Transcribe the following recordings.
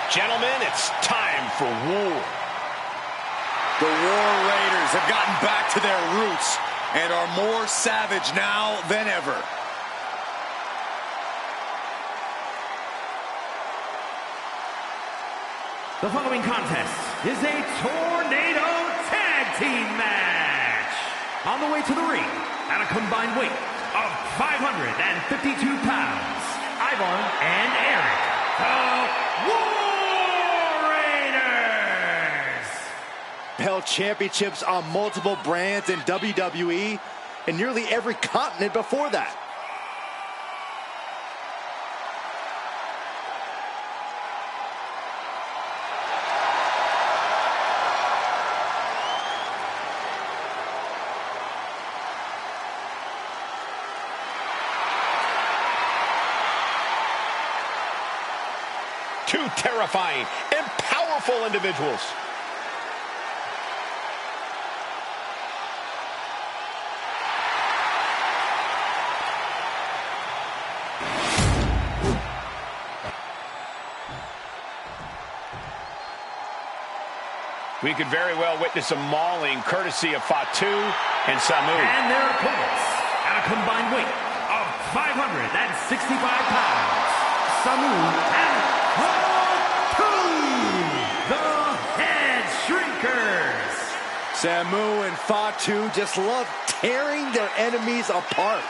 Gentlemen, it's time for war. The War Raiders have gotten back to their roots and are more savage now than ever. The following contest is a tornado tag team match. On the way to the ring, at a combined weight of 552 pounds, Ivar and Eric, the War Raiders. Held championships on multiple brands in WWE and nearly every continent before that. Two terrifying and powerful individuals. We could very well witness a mauling courtesy of Fatu and Samu. And their opponents, at a combined weight of 565 pounds, Samu and Fatu, the Headshrinkers. Samu and Fatu just love tearing their enemies apart.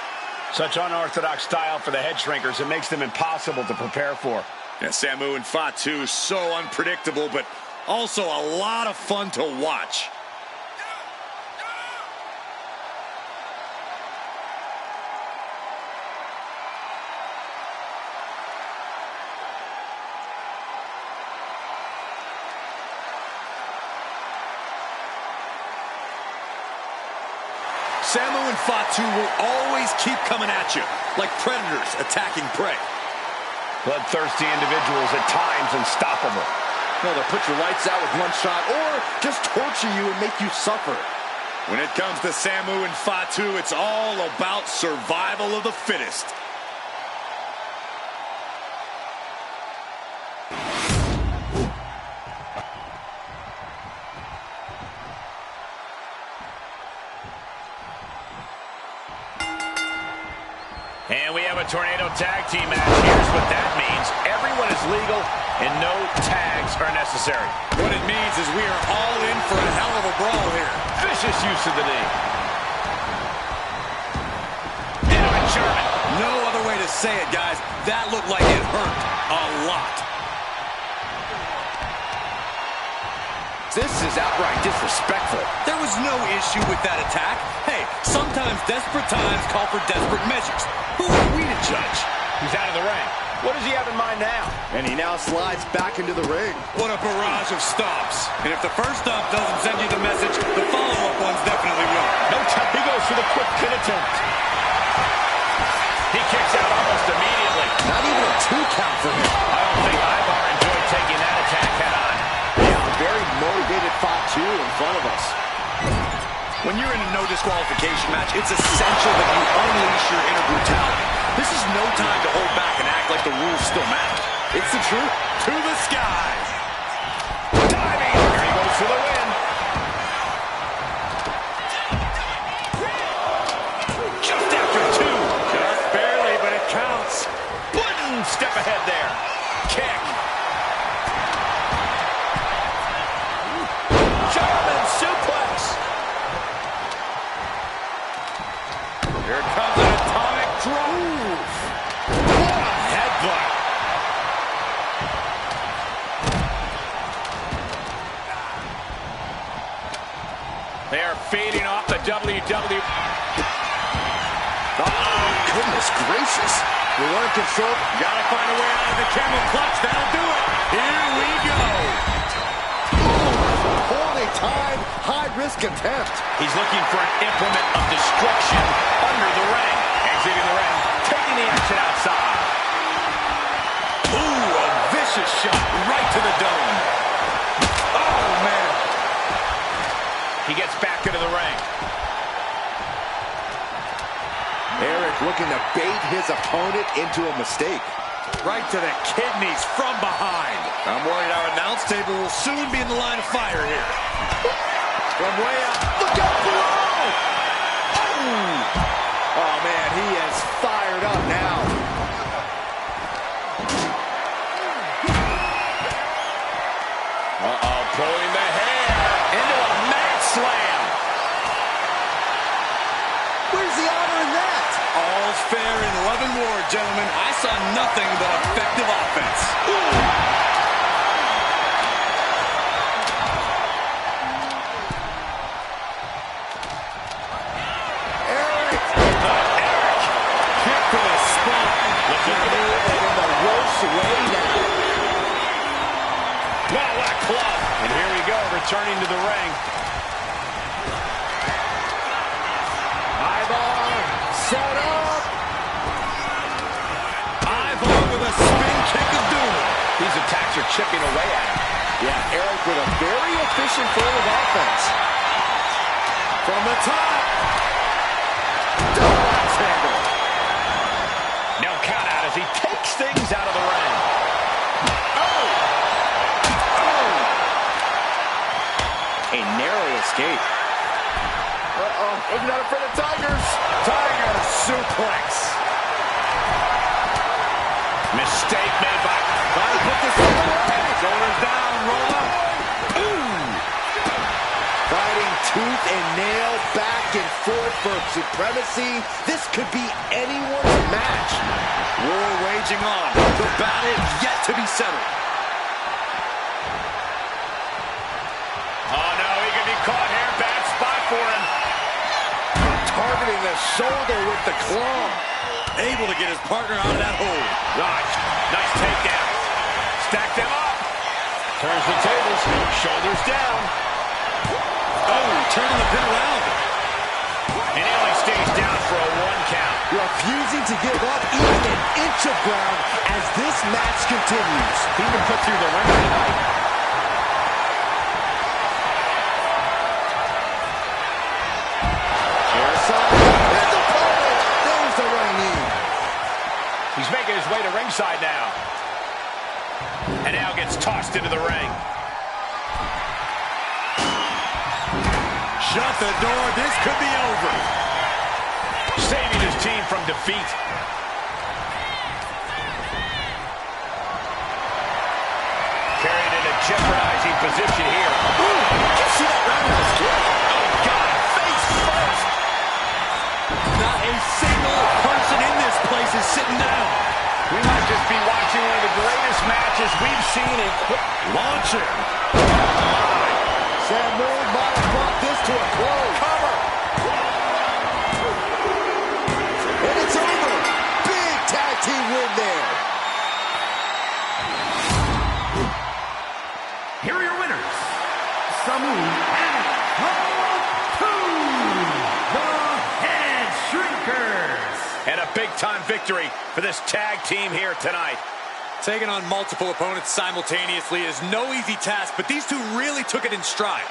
Such unorthodox style for the Headshrinkers, it makes them impossible to prepare for. Yeah, Samu and Fatu, so unpredictable, but also a lot of fun to watch. Samu and Fatu will always keep coming at you, like predators attacking prey. Bloodthirsty individuals, at times unstoppable. No, they'll put your lights out with one shot or just torture you and make you suffer. When it comes to Samu and Fatu, it's all about survival of the fittest. And we have a tornado tag team match. Here's what that means. Everyone is legal and no tags are necessary. What it means is we are all in for a hell of a brawl here. Vicious use of the knee. Into a German. No other way to say it, guys. That looked like it hurt a lot. This is outright disrespectful. There was no issue with that attack. Hey, sometimes desperate times call for desperate measures. Who are we to judge? He's out of the ring. What does he have in mind now? And he now slides back into the ring. What a barrage of stomps. And if the first stomp doesn't send you the message, the follow-up ones definitely will. No time. He goes for the quick pin attempt. He kicks out almost immediately. Not even a 2 count for him. I don't think Ivar enjoyed taking that attack head on. Yeah, very motivated Fatu in front of us. When you're in a no disqualification match, it's essential that you unleash your inner brutality. This is no time to hold back and act like the rules still matter. It's the truth. To the skies. Diving. Here he goes for the win. Just after 2. Just barely, but it counts. One step ahead there. Kick. German suplex. Here comes an atomic drop. What a headbutt. They are feeding off the WWE. Oh, goodness gracious. We're in control. Gotta find a way out of the camel clutch. That'll do it. Here we go. Poorly timed, high-risk attempt. He's looking for an implement of destruction under the ring. Exiting the ring, taking the action outside. Ooh, a vicious shot right to the dome. Oh, man. He gets back into the ring. Eric looking to bait his opponent into a mistake. right to the kidneys from behind. I'm worried our announce table will soon be in the line of fire here. From way up. Look out below! Oh, man, he is fired up now. Pulling the hair into a mat slam. Where's the honor in that? All's fair in love and war, gentlemen. I saw nothing but effective offense. Eric! Eric! Kick to the spine. Looking to move in the worst way now. Wow, what a club. And here we go, returning to the ring. Eyeball, set up. Eyeball with a spin kick of doom. These attacks are chipping away at him. Yeah, Eric with a very efficient form of offense. From the top. Double axe handle. No count out as he takes things out of the ring. A narrow escape. I'm not afraid of tigers. Tiger suplex. Mistake made by... Trying to put this on the way. Shoulders down, roll up. Fighting tooth and nail, back and forth for supremacy. This could be anyone's match. War waging on. The battle yet to be settled. Oh, no, he can be caught here. Bad spot for him. Targeting the shoulder with the claw. Able to get his partner out of that hold. Nice takedown. Stack them up. Turns the tables. Shoulders down. Oh, turning the pin around. And he only stays down for a 1 count. Refusing to give up even an inch of ground as this match continues. He even put through the ring tonight. He's making his way to ringside now. And now gets tossed into the ring. Shut the door. This could be over. Saving his team from defeat. Carried in a jeopardizing position here. Ooh, did you see that roundhouse kick? Oh, God, face first. Not a single person in this place is sitting down. We might just be watching one of the greatest matches we've seen in Launcher. Sam Moon might have brought this to a close. cover. And it's over. Big tag team win there. Here are your winners, Samu and Fatu, the Headshrinkers. And a big-time victory for this tag team here tonight. Taking on multiple opponents simultaneously is no easy task, but these two really took it in stride.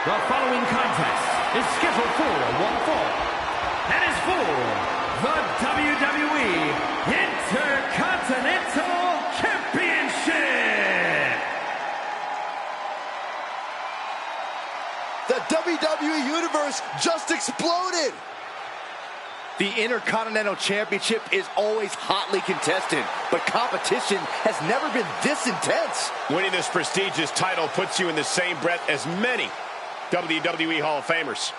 The following contest is scheduled for one fall and is for the WWE Intercontinental Championship. The WWE Universe just exploded. The Intercontinental Championship is always hotly contested, but competition has never been this intense. Winning this prestigious title puts you in the same breath as many WWE Hall of Famers.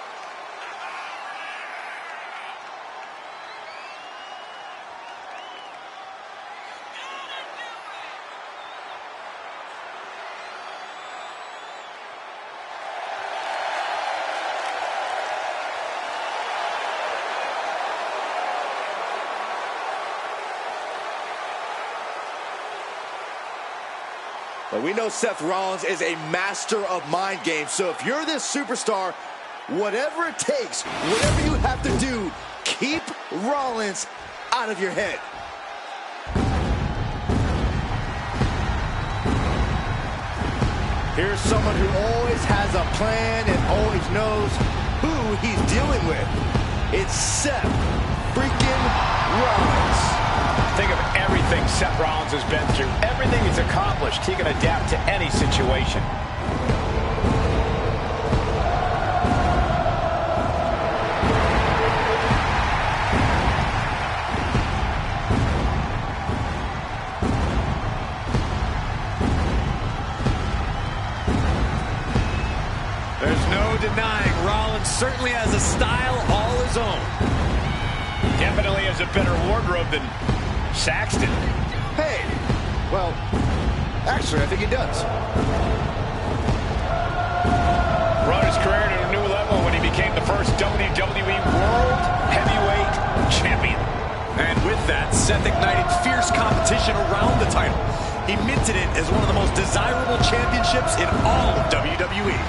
But we know Seth Rollins is a master of mind games, so if you're this superstar, whatever it takes, whatever you have to do, keep Rollins out of your head. Here's someone who always has a plan and always knows who he's dealing with. It's Seth freaking Rollins. Think of everything Seth Rollins has been through, everything he's accomplished. He can adapt to any situation. There's no denying Rollins certainly has a style all his own. Definitely has a better wardrobe than Saxton. Hey, well, actually, I think he does. Brought his career to a new level when he became the first WWE World Heavyweight Champion. And with that, Seth ignited fierce competition around the title. He minted it as one of the most desirable championships in all of WWE.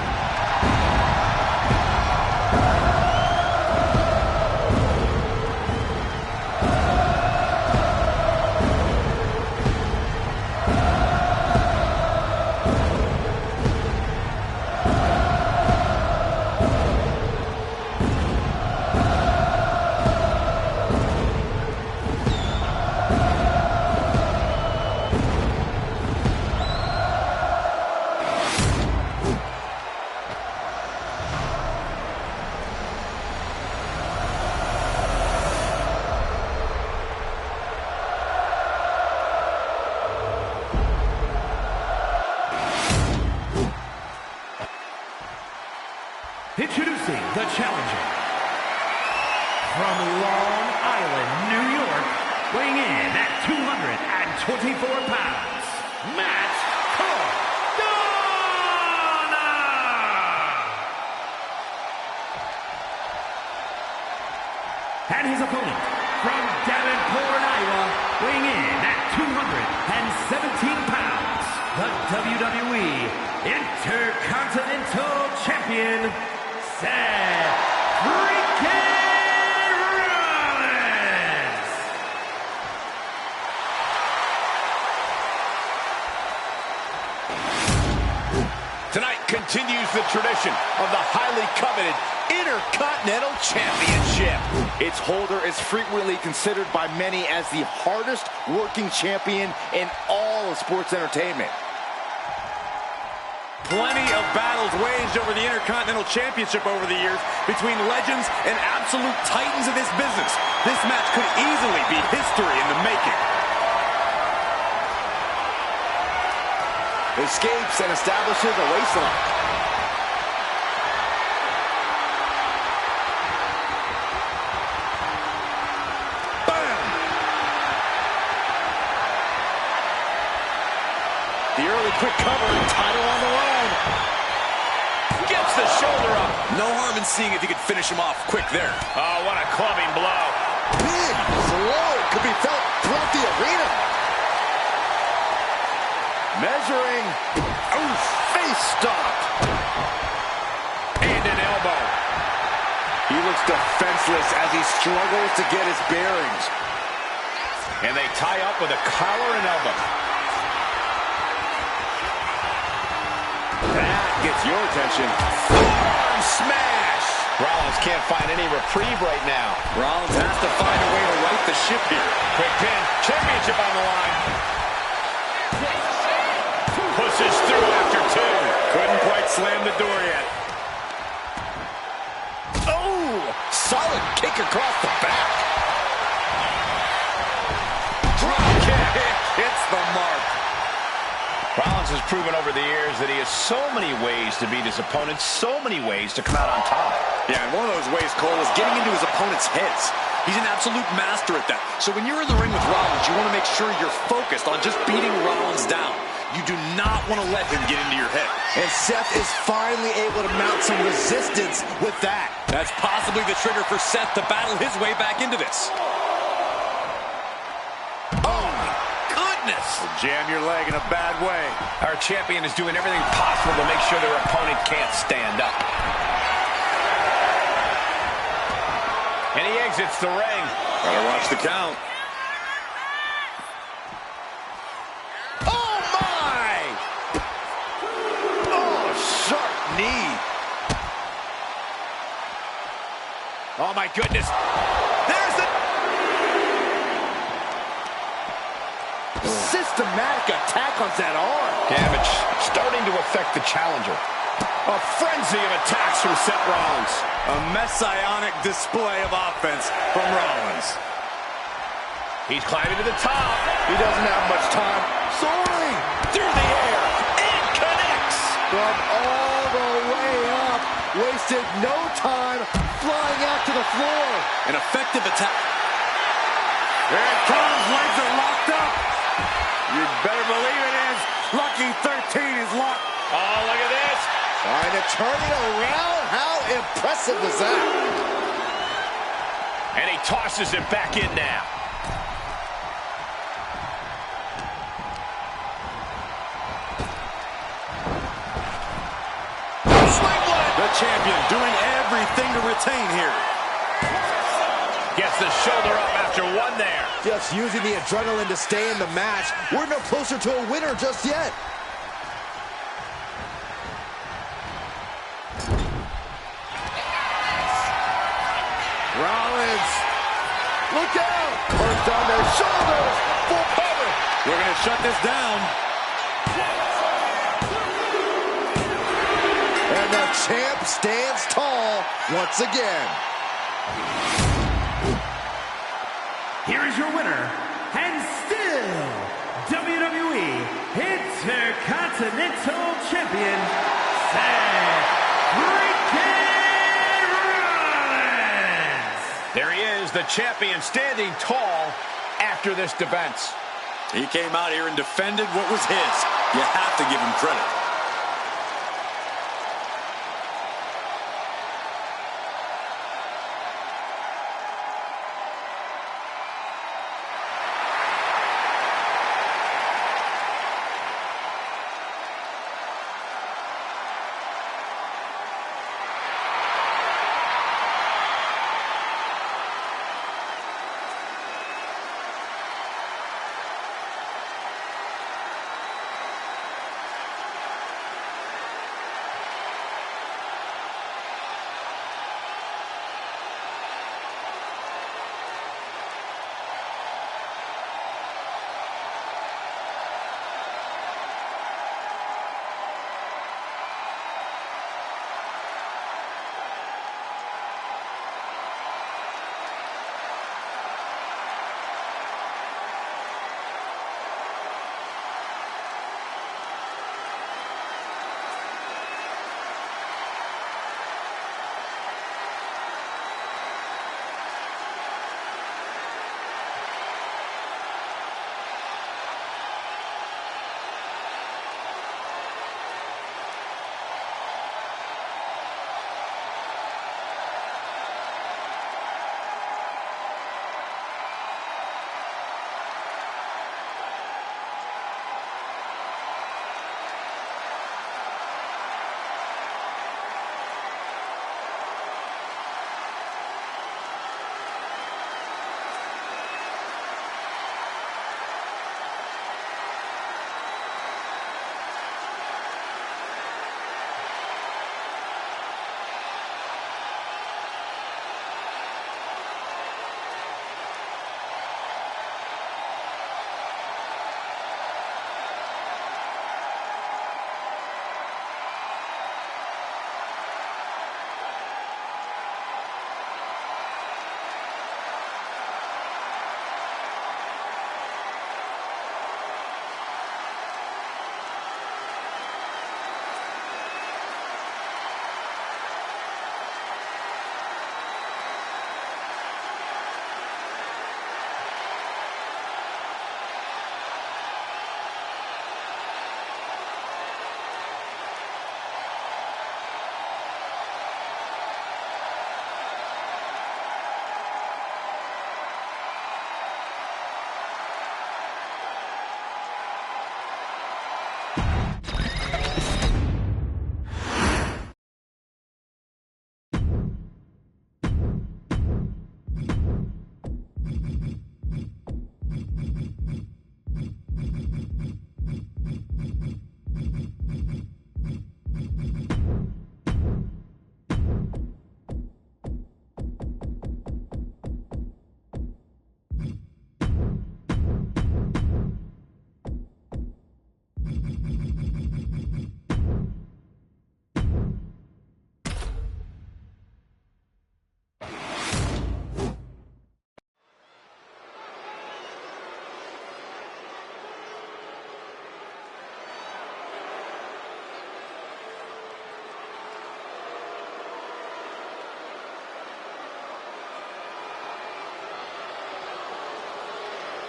Introducing the challenger from Long Island, New York, weighing in at 224 pounds, Matt Cardona. And his opponent from Davenport, Iowa, weighing in at 217 pounds, the WWE Intercontinental Champion, Seth freaking Rollins. Tonight continues the tradition of the highly coveted Intercontinental Championship. Its holder is frequently considered by many as the hardest working champion in all of sports entertainment. Plenty of battles waged over the Intercontinental Championship over the years between legends and absolute titans of this business. This match could easily be history in the making. Escapes and establishes a waistline. Bam! The early quick cover, title on the line. Gets the shoulder up. No harm in seeing if he could finish him off quick there. Oh, what a clubbing blow. Big, slow, could be felt throughout the arena. Measuring. Oof, face stop. And an elbow. He looks defenseless as he struggles to get his bearings. And they tie up with a collar and elbow. That gets your attention. Forearm smash. Rollins can't find any reprieve right now. Rollins has to find a way to right the ship here. Quick pin. Championship on the line. Pushes through after two. Couldn't quite slam the door yet. Oh, solid kick across the back. Drop kick hits the mark. Rollins has proven over the years that he has so many ways to beat his opponent, so many ways to come out on top. Yeah, and one of those ways, Cole, is getting into his opponent's heads. He's an absolute master at that. So when you're in the ring with Rollins, you want to make sure you're focused on just beating Rollins down. You do not want to let him get into your head. And Seth is finally able to mount some resistance with that. That's possibly the trigger for Seth to battle his way back into this. Oh, my goodness. Well, jam your leg in a bad way. Our champion is doing everything possible to make sure their opponent can't stand up. And he exits the ring. Gotta watch the count. Oh, my! Oh, sharp knee. Oh, my goodness. There's the... systematic attack on that arm. Damage starting to affect the challenger. A frenzy of attacks from Seth Rollins. A messianic display of offense from Rollins. He's climbing to the top. He doesn't have much time. Soaring Through the air. It connects. from all the way up. Wasted no time flying out to the floor. An effective attack. Here it comes. Legs are locked up. You better believe it is. Lucky 13 is locked. Oh, look at this. Trying to turn it around. How impressive was that? And he tosses it back in now. The champion doing everything to retain here. Gets the shoulder up after one there. Just using the adrenaline to stay in the match. We're no closer to a winner just yet. Rollins, look out! Curved on their shoulders, full cover. We're going to shut this down. And the champ stands tall once again. Here is your winner, and still WWE Intercontinental Champion, Seth freaking Rollins. There he is, the champion, standing tall after this defense. He came out here and defended what was his. You have to give him credit.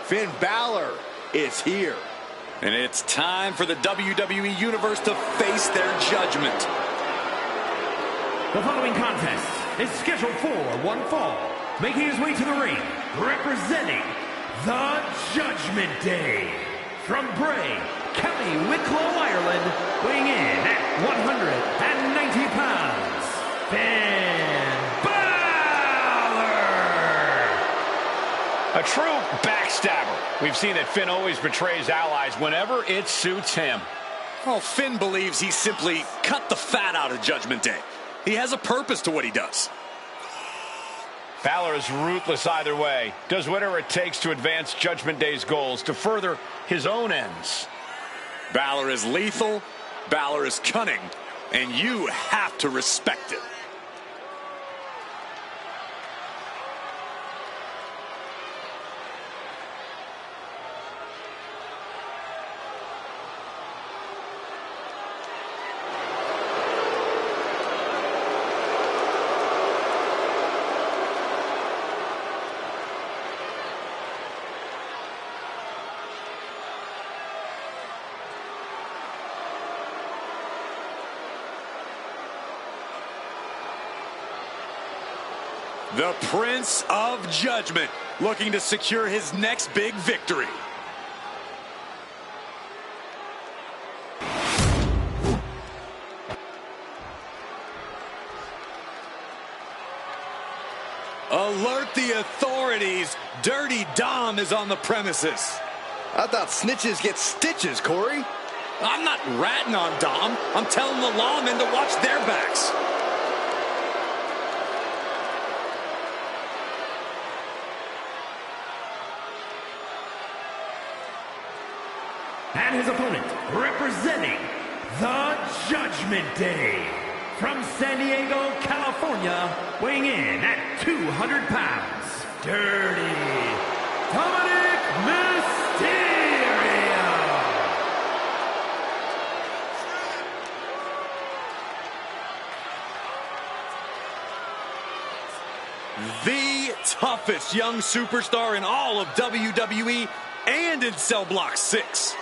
Finn Balor is here. And it's time for the WWE Universe to face their judgment. The following contest is scheduled for one fall. Making his way to the ring, representing the Judgment Day. From Bray, County Wicklow, Ireland, weighing in at 190 pounds, Finn Balor! A true backstabber. We've seen that Finn always betrays allies whenever it suits him. Well, Finn believes he simply cut the fat out of Judgment Day. He has a purpose to what he does. Balor is ruthless either way. Does whatever it takes to advance Judgment Day's goals, to further his own ends. Balor is lethal, Balor is cunning, and you have to respect it. The Prince of Judgment, looking to secure his next big victory. Alert the authorities. Dirty Dom is on the premises. I thought snitches get stitches, Corey. I'm not ratting on Dom. I'm telling the lawmen to watch their backs. And his opponent, representing the Judgment Day. From San Diego, California, weighing in at 200 pounds, Dirty Dominik Mysterio. The toughest young superstar in all of WWE and in Cell Block 6.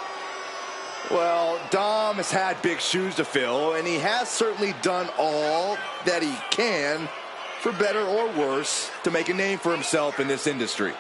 Well, Dom has had big shoes to fill, and he has certainly done all that he can, for better or worse, to make a name for himself in this industry.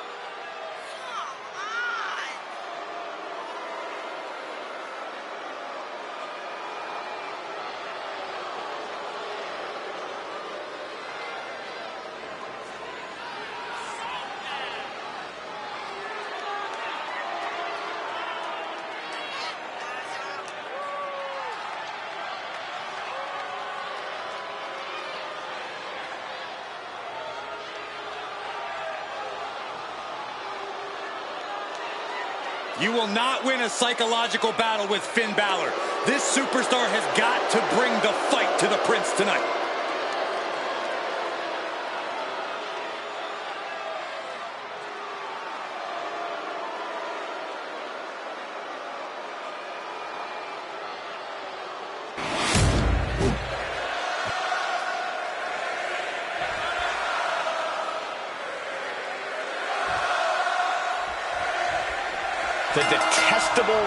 You will not win a psychological battle with Finn Balor. This superstar has got to bring the fight to the Prince tonight. The detestable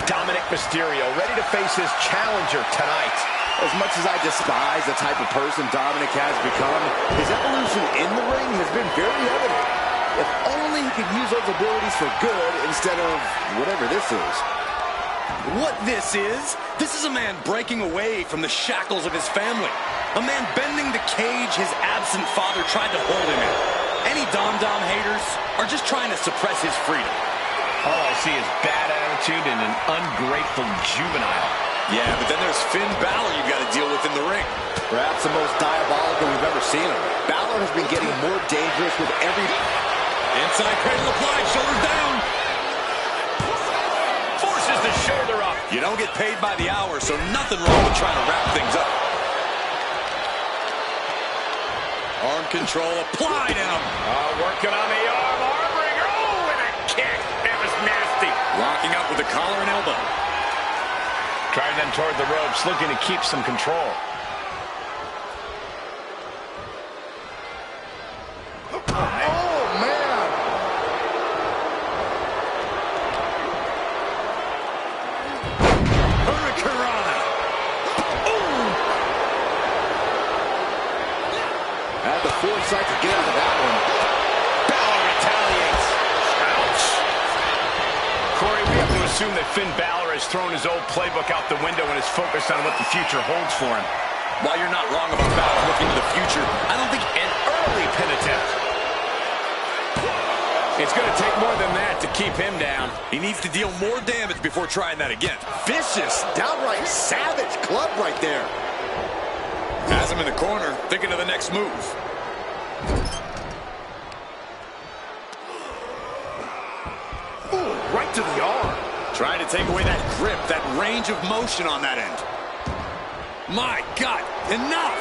Dominik Mysterio, ready to face his challenger tonight. As much as I despise the type of person Dominik has become, his evolution in the ring has been very evident. If only he could use those abilities for good instead of whatever this is. What this is? This is a man breaking away from the shackles of his family. A man bending the cage his absent father tried to hold him in. Any Dom haters are just trying to suppress his freedom. All I see is bad attitude and an ungrateful juvenile. Yeah, but then there's Finn Balor you've got to deal with in the ring. Perhaps the most diabolical we've ever seen him. Balor has been getting more dangerous with every... Inside cradle applied, shoulders down. Forces the shoulder up. You don't get paid by the hour, so nothing wrong with trying to wrap things up. Arm control applied in him. Working on the arm bringer. Oh, and a kick. That was nasty. Locking up with the collar and elbow. Driving them toward the ropes, looking to keep some control. Oh, man. assume that Finn Balor has thrown his old playbook out the window and is focused on what the future holds for him. While you're not wrong about Balor looking to the future, I don't think an early pin attempt. It's going to take more than that to keep him down. He needs to deal more damage before trying that again. Vicious, downright savage club right there. Has him in the corner, thinking of the next move. Ooh, right to the arm. Trying to take away that grip, that range of motion on that end. My God, enough!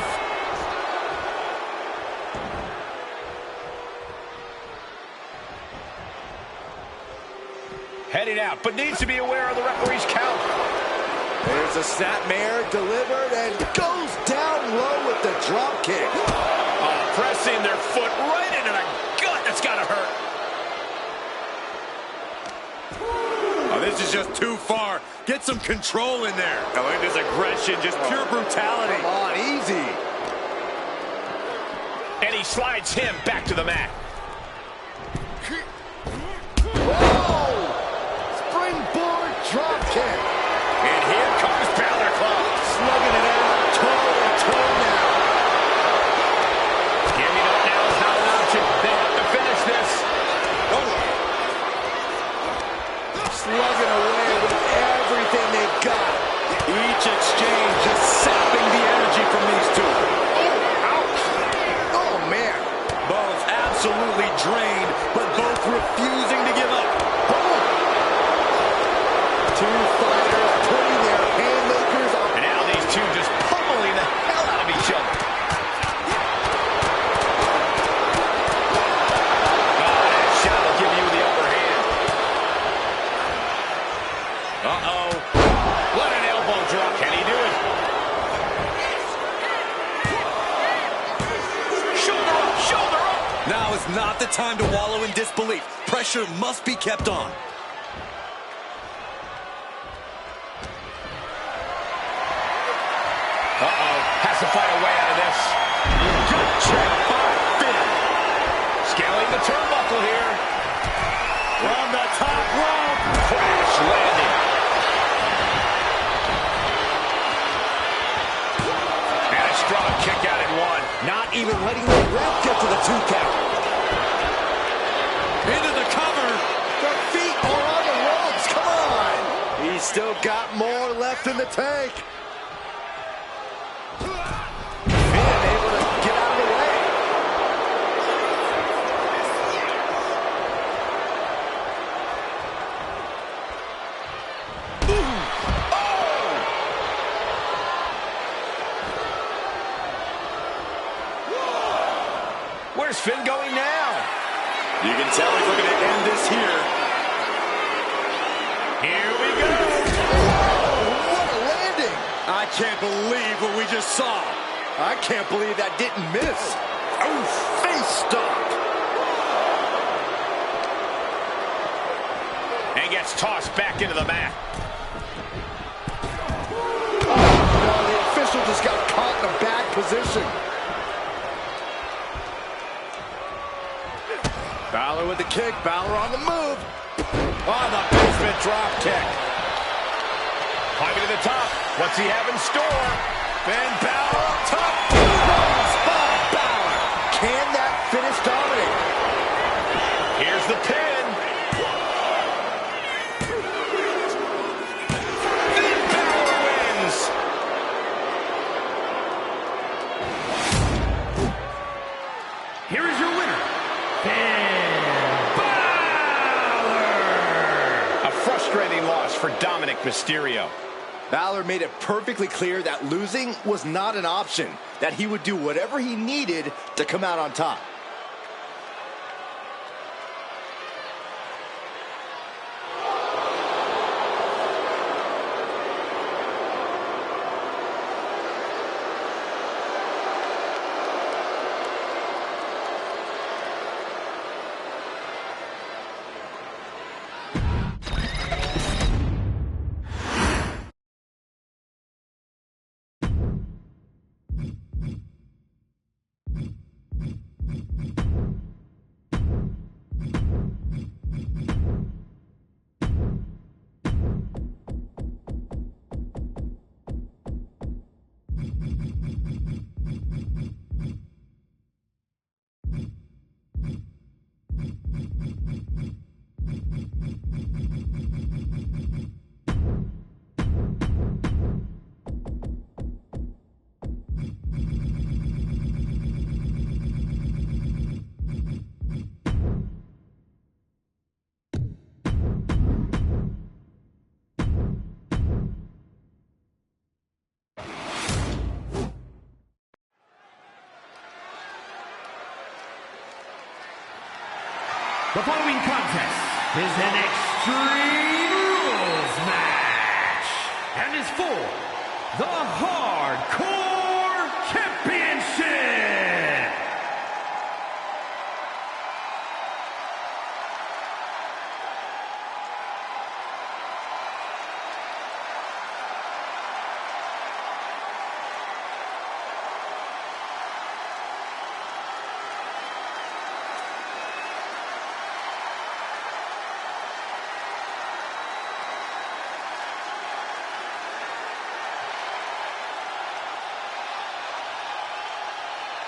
Heading out, but needs to be aware of the referee's count. There's a snapmare delivered and goes down low with the drop kick. Oh, pressing their foot right into the gut. That's got to hurt. Oh, this is just too far. Get some control in there. I like this aggression, just pure brutality. Come on, easy. And he slides him back to the mat. Whoa! Springboard drop kick. And here comes Balor Club. Slugging it out, toe to toe now. Giving up now is not an option. They have to finish this. Slugging away with everything they've got. Each exchange just sapping the energy from these two. Ouch! Oh, man. Both absolutely drained, but both refusing to give up. Two fighters putting their haymakers on. And now these two just pummeling the hell out of each other. Oh, that shot will give you the upper hand. Uh-oh. What an elbow drop. Can he do it? Shoulder up, shoulder up. Now is not the time to wallow in disbelief. Pressure must be kept on. Uh-oh. Has to fight a way out of this. Good check by Finn. Scaling the turnbuckle here. From the top rope. Crash landing. And a strong kick out at one. Not even letting the ref get to the 2 count. Into the cover. Their feet are on the ropes. Come on. He's still got more left in the tank. Finn able to get out of the way. Where's Finn going now? You can tell he's looking to end this here. Here we go. Oh, what a landing. I can't believe what we just saw. I can't believe that didn't miss. Oh, face stop. And gets tossed back into the mat. Oh, no, the official just got caught in a bad position. Balor with the kick. Balor on the move. Oh, the basement drop kick. Climbing to the top. What's he have in store? And Balor up top. Spot Balor. Can that finish dominate? Here's the pin. Finn Balor wins. Here is your winner, Finn Balor. A frustrating loss for Dominik Mysterio. Balor made it perfectly clear that losing was not an option, that he would do whatever he needed to come out on top. The following contest is an Extreme Rules match and is for the Hardcore Championship.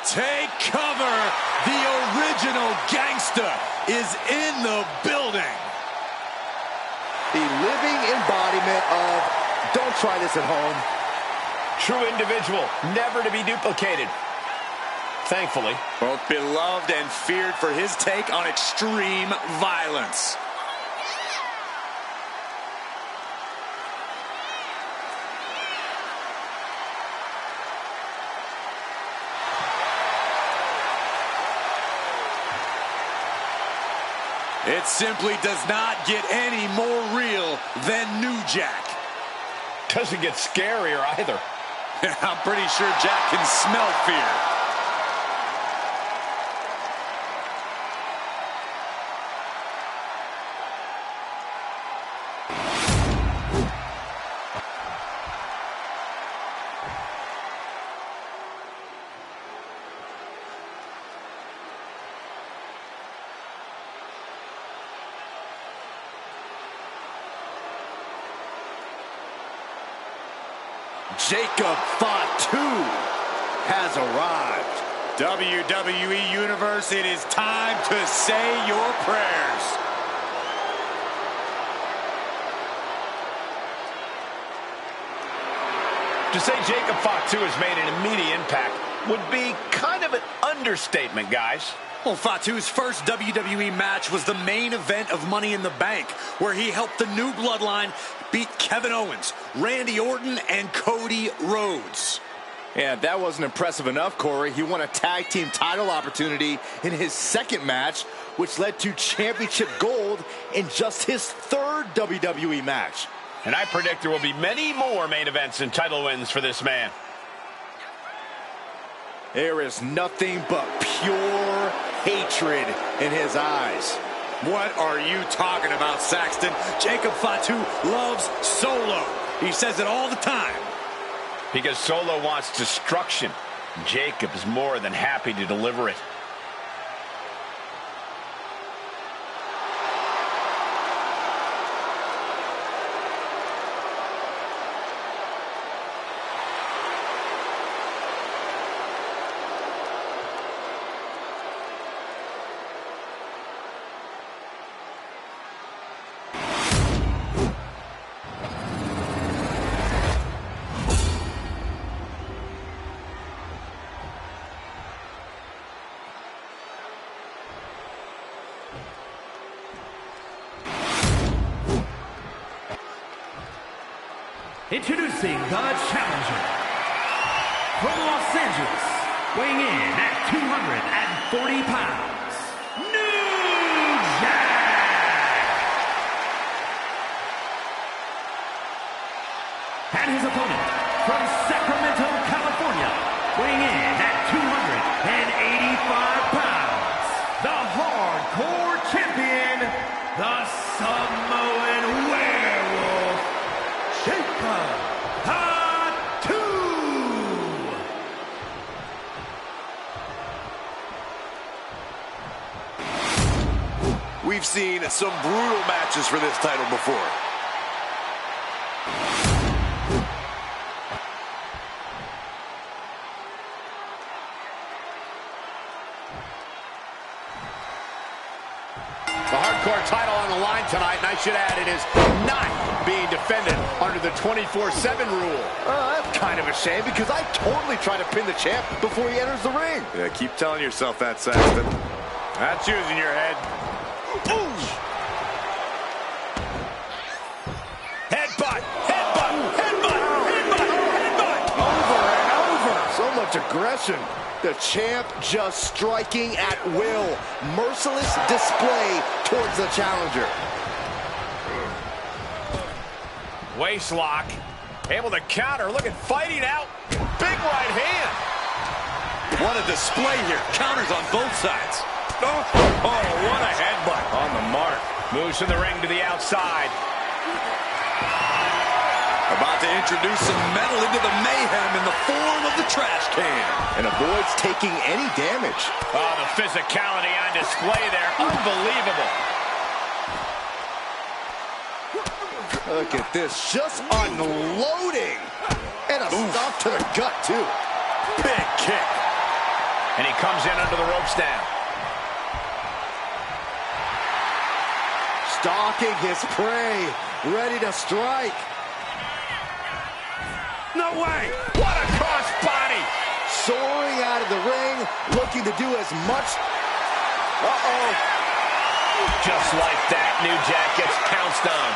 Take cover! The original gangster is in the building. The living embodiment of don't try this at home. True individual, never to be duplicated. Thankfully. Both beloved and feared for his take on extreme violence. It simply does not get any more real than New Jack. Doesn't get scarier either. I'm pretty sure Jack can smell fear. Jacob Fatu has arrived. WWE Universe, it is time to say your prayers. To say Jacob Fatu has made an immediate impact would be kind of an understatement, guys. Well, Fatu's first WWE match was the main event of Money in the Bank, where he helped the New Bloodline beat Kevin Owens, Randy Orton, and Cody Rhodes. Yeah, that wasn't impressive enough, Corey. He won a tag team title opportunity in his second match, which led to championship gold in just his third WWE match. And I predict there will be many more main events and title wins for this man. There is nothing but pure hatred in his eyes. What are you talking about, Saxton? Jacob Fatu loves Solo. He says it all the time. Because Solo wants destruction. Jacob is more than happy to deliver it. Introducing the challenger from Los Angeles, weighing in at 240 pounds, New Jack! And his opponent from Sacramento, California, weighing in at 285 pounds, the Hardcore Champion, the Samoan Werewolf, Jacob Fatu! We've seen some brutal matches for this title before. The Hardcore title on the line tonight, and I should add, it is not being defended under the 24/7 rule. That's kind of a shame because I totally try to pin the champ before he enters the ring. Yeah, keep telling yourself that, Saxton. That's using your head. Boom! Headbutt! Headbutt! Headbutt! Headbutt! Headbutt! Over and over. So much aggression. The champ just striking at will. Merciless display towards the challenger. Waist lock. Able to counter. Look at fighting out. Big right hand. What a display here. Counters on both sides. Oh, what a headbutt. On the mark. Moves from the ring to the outside. About to introduce some metal into the mayhem in the form of the trash can. And avoids taking any damage. Oh, the physicality on display there. Unbelievable. Look at this. Just unloading. And a stop to the gut, too. Big kick. And he comes in under the ropes now. Stalking his prey. Ready to strike. No way! What a cross body! Soaring out of the ring, looking to do as much. Uh-oh. Just like that, New Jack gets pounced on.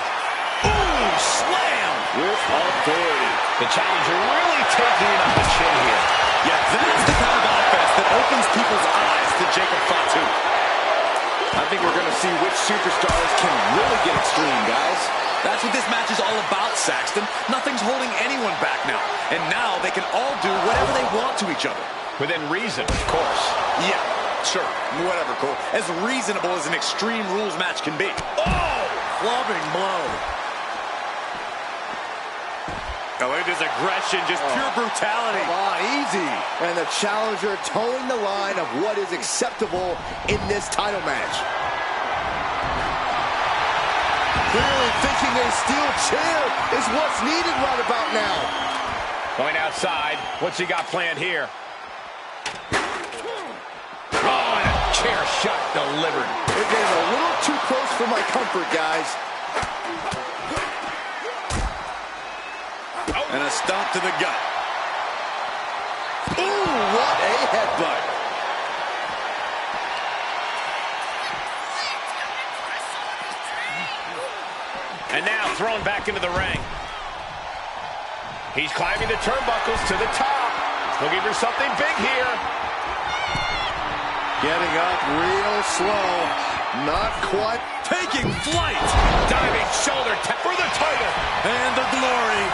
Ooh, slam! With authority. The challenger really taking it on the chin here. Yeah, that's the kind of offense that opens people's eyes to Jacob Fatu. I think we're going to see which superstars can really get extreme, guys. That's what this match is all about, Saxton. Nothing's holding anyone back now. And now they can all do whatever they want to each other. Within reason, of course. Yeah, sure. Whatever, Cole. As reasonable as an Extreme Rules match can be. Oh! Clubbing blow. Oh, look at this aggression, just pure brutality. Come on, easy. And the challenger towing the line of what is acceptable in this title match. Clearly thinking a steel chair is what's needed right about now. Going outside. What's he got planned here? Oh, and a chair shot delivered. It is a little too close for my comfort, guys. And a stomp to the gut. Ooh, what a headbutt. And now thrown back into the ring. He's climbing the turnbuckles to the top. Looking for something big here. Getting up real slow. Not quite. Taking flight. Diving shoulder tap for the title. And the glory.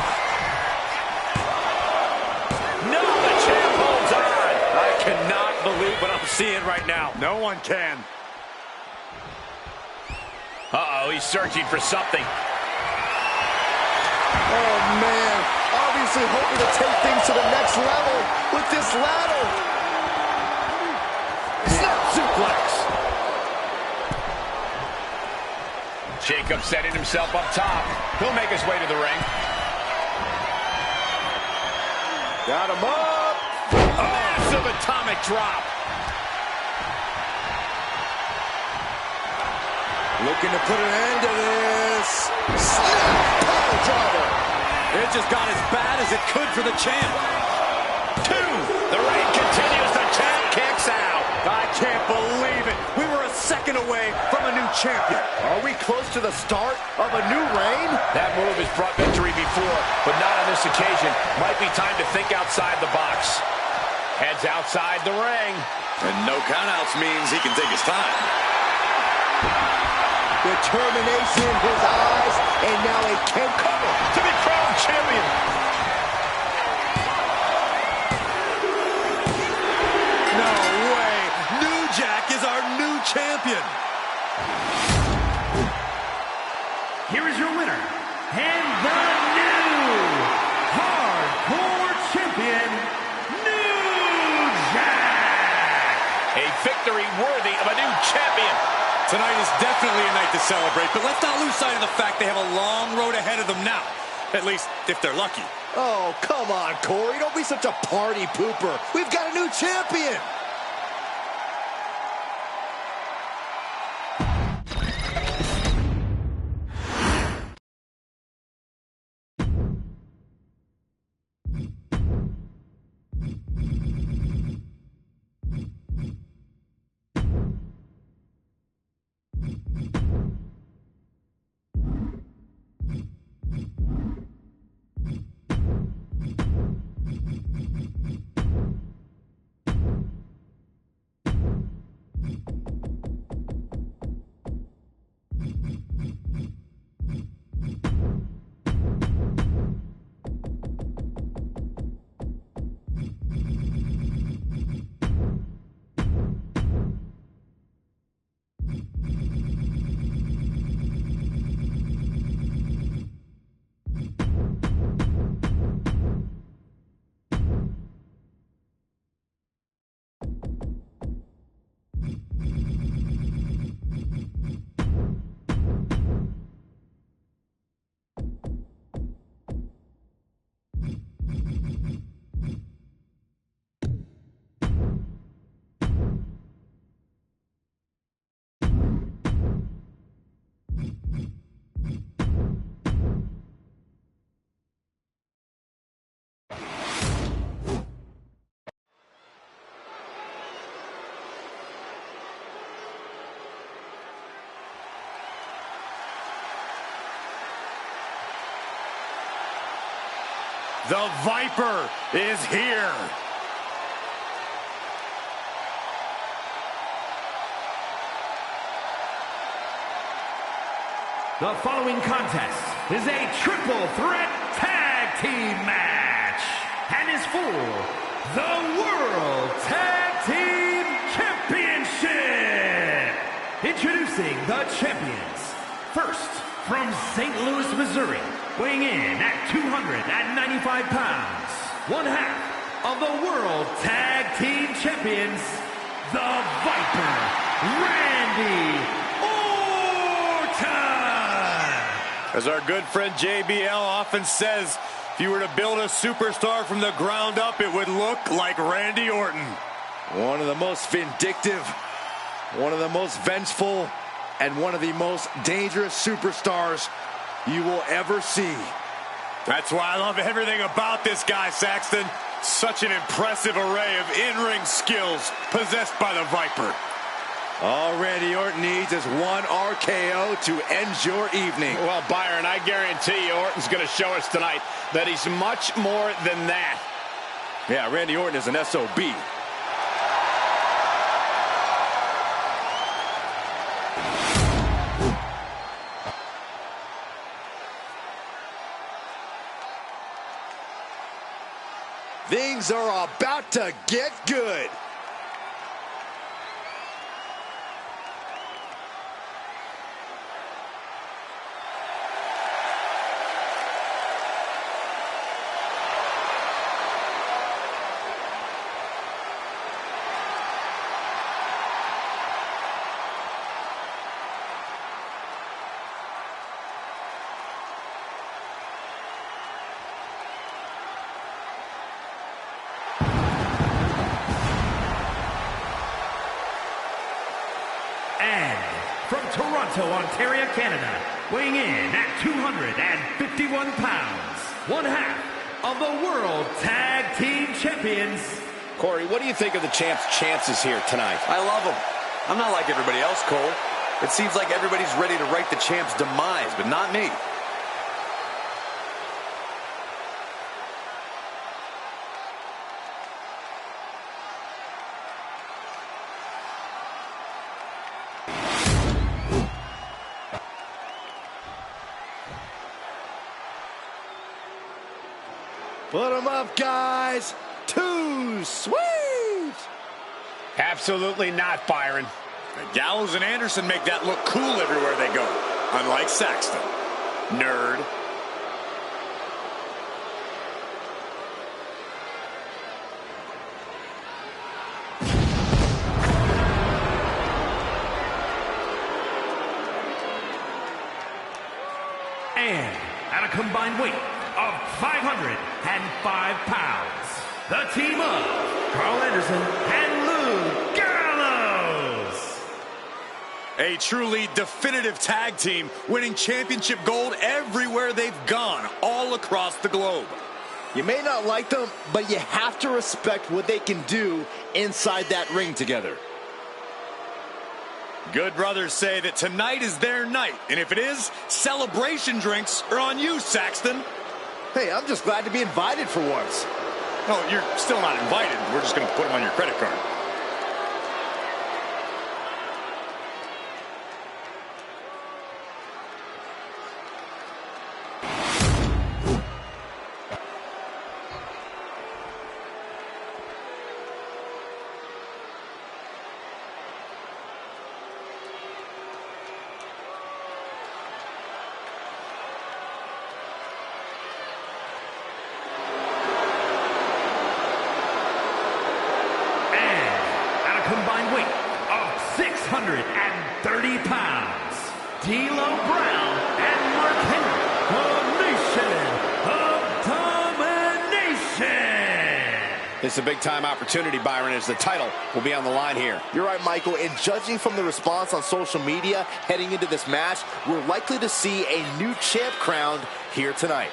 No, the champ holds on. I cannot believe what I'm seeing right now. No one can. Uh-oh, he's searching for something. Oh, man. Obviously hoping to take things to the next level with this ladder. Snap suplex. Jacob setting himself up top. He'll make his way to the ring. Got him up. Massive atomic drop. Looking to put an end to this. Snap power driver. It just got as bad as it could for the champ. 2. The reign continues. The champ kicks out. I can't believe it. We were a second away from a new champion. Are we close to the start of a new reign? That move has brought victory before, but not on this occasion. Might be time to think outside the box. Heads outside the ring. And no countouts means he can take his time. Determination in his eyes, and now a Ken cover To be crowned champion. No way. New Jack is our new champion. Here is your winner, and the new Hardcore Champion, New Jack. A victory worthy of a new champion. Tonight is definitely a night to celebrate, but let's not lose sight of the fact they have a long road ahead of them now. At least, if they're lucky. Oh, come on, Corey. Don't be such a party pooper. We've got a new champion. The Viper is here. The following contest is a triple threat tag team match and is for the World Tag Team Championship. Introducing the champions. First, from St. Louis, Missouri, weighing in at 295 pounds, one half of the World Tag Team Champions, the Viper, Randy Orton. As our good friend JBL often says, if you were to build a superstar from the ground up, it would look like Randy Orton. One of the most vindictive, one of the most vengeful, and one of the most dangerous superstars you will ever see. That's why I love everything about this guy, Saxton. Such an impressive array of in-ring skills possessed by the Viper. All Randy Orton needs is one RKO to end your evening. Well, Byron, I guarantee you Orton's going to show us tonight that he's much more than that. Yeah, Randy Orton is an SOB. Things are about to get good. From Toronto, Ontario, Canada, weighing in at 251 pounds, one half of the World Tag Team Champions. Corey, what do you think of the champ's chances here tonight? I love him. I'm not like everybody else, Cole. It seems like everybody's ready to write the champ's demise, but not me. Put them up, guys. Too sweet. Absolutely not, Byron. Gallows and Anderson make that look cool everywhere they go, unlike Saxton. Nerd. And at a combined weight of 505 pounds, the team of Carl Anderson and Lou Gallows. A truly definitive tag team, winning championship gold everywhere they've gone, all across the globe. You may not like them, but you have to respect what they can do inside that ring together. Good brothers say that tonight is their night, and if it is, celebration drinks are on you, Saxton. Hey, I'm just glad to be invited for once. No, you're still not invited. We're just going to put them on your credit card. Combined weight of 630 pounds, D'Lo Brown and Mark Henry, the Nation of Domination. It's a big-time opportunity, Byron, as the title will be on the line here. You're right, Michael, and judging from the response on social media heading into this match, we're likely to see a new champ crowned here tonight.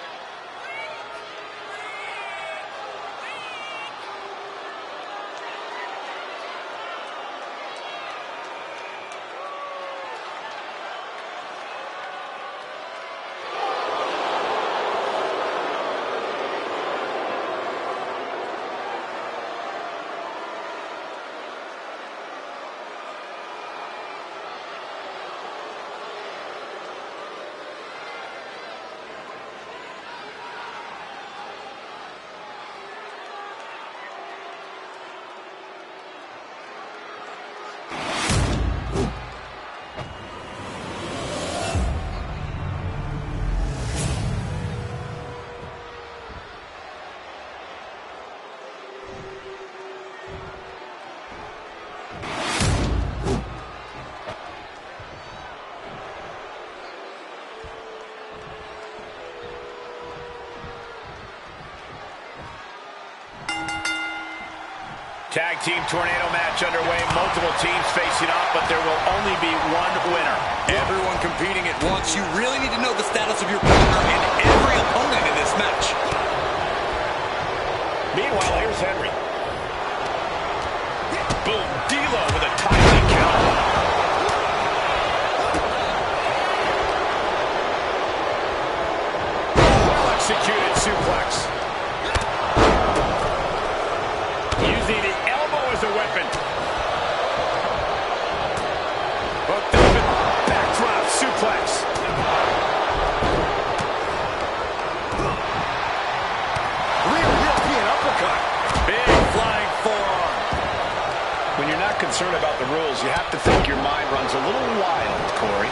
Tag team tornado match underway. Multiple teams facing off, but there will only be one winner. Everyone competing at once. You really need to know the status of your partner and every opponent in this match. Meanwhile, here's Henry. Boom, D'Lo with a timely counter. Well-executed suplex. Using the elbow as a weapon. Hooked up and backdrop suplex. Real European uppercut. Big flying forearm. When you're not concerned about the rules, you have to think your mind runs a little wild, Corey.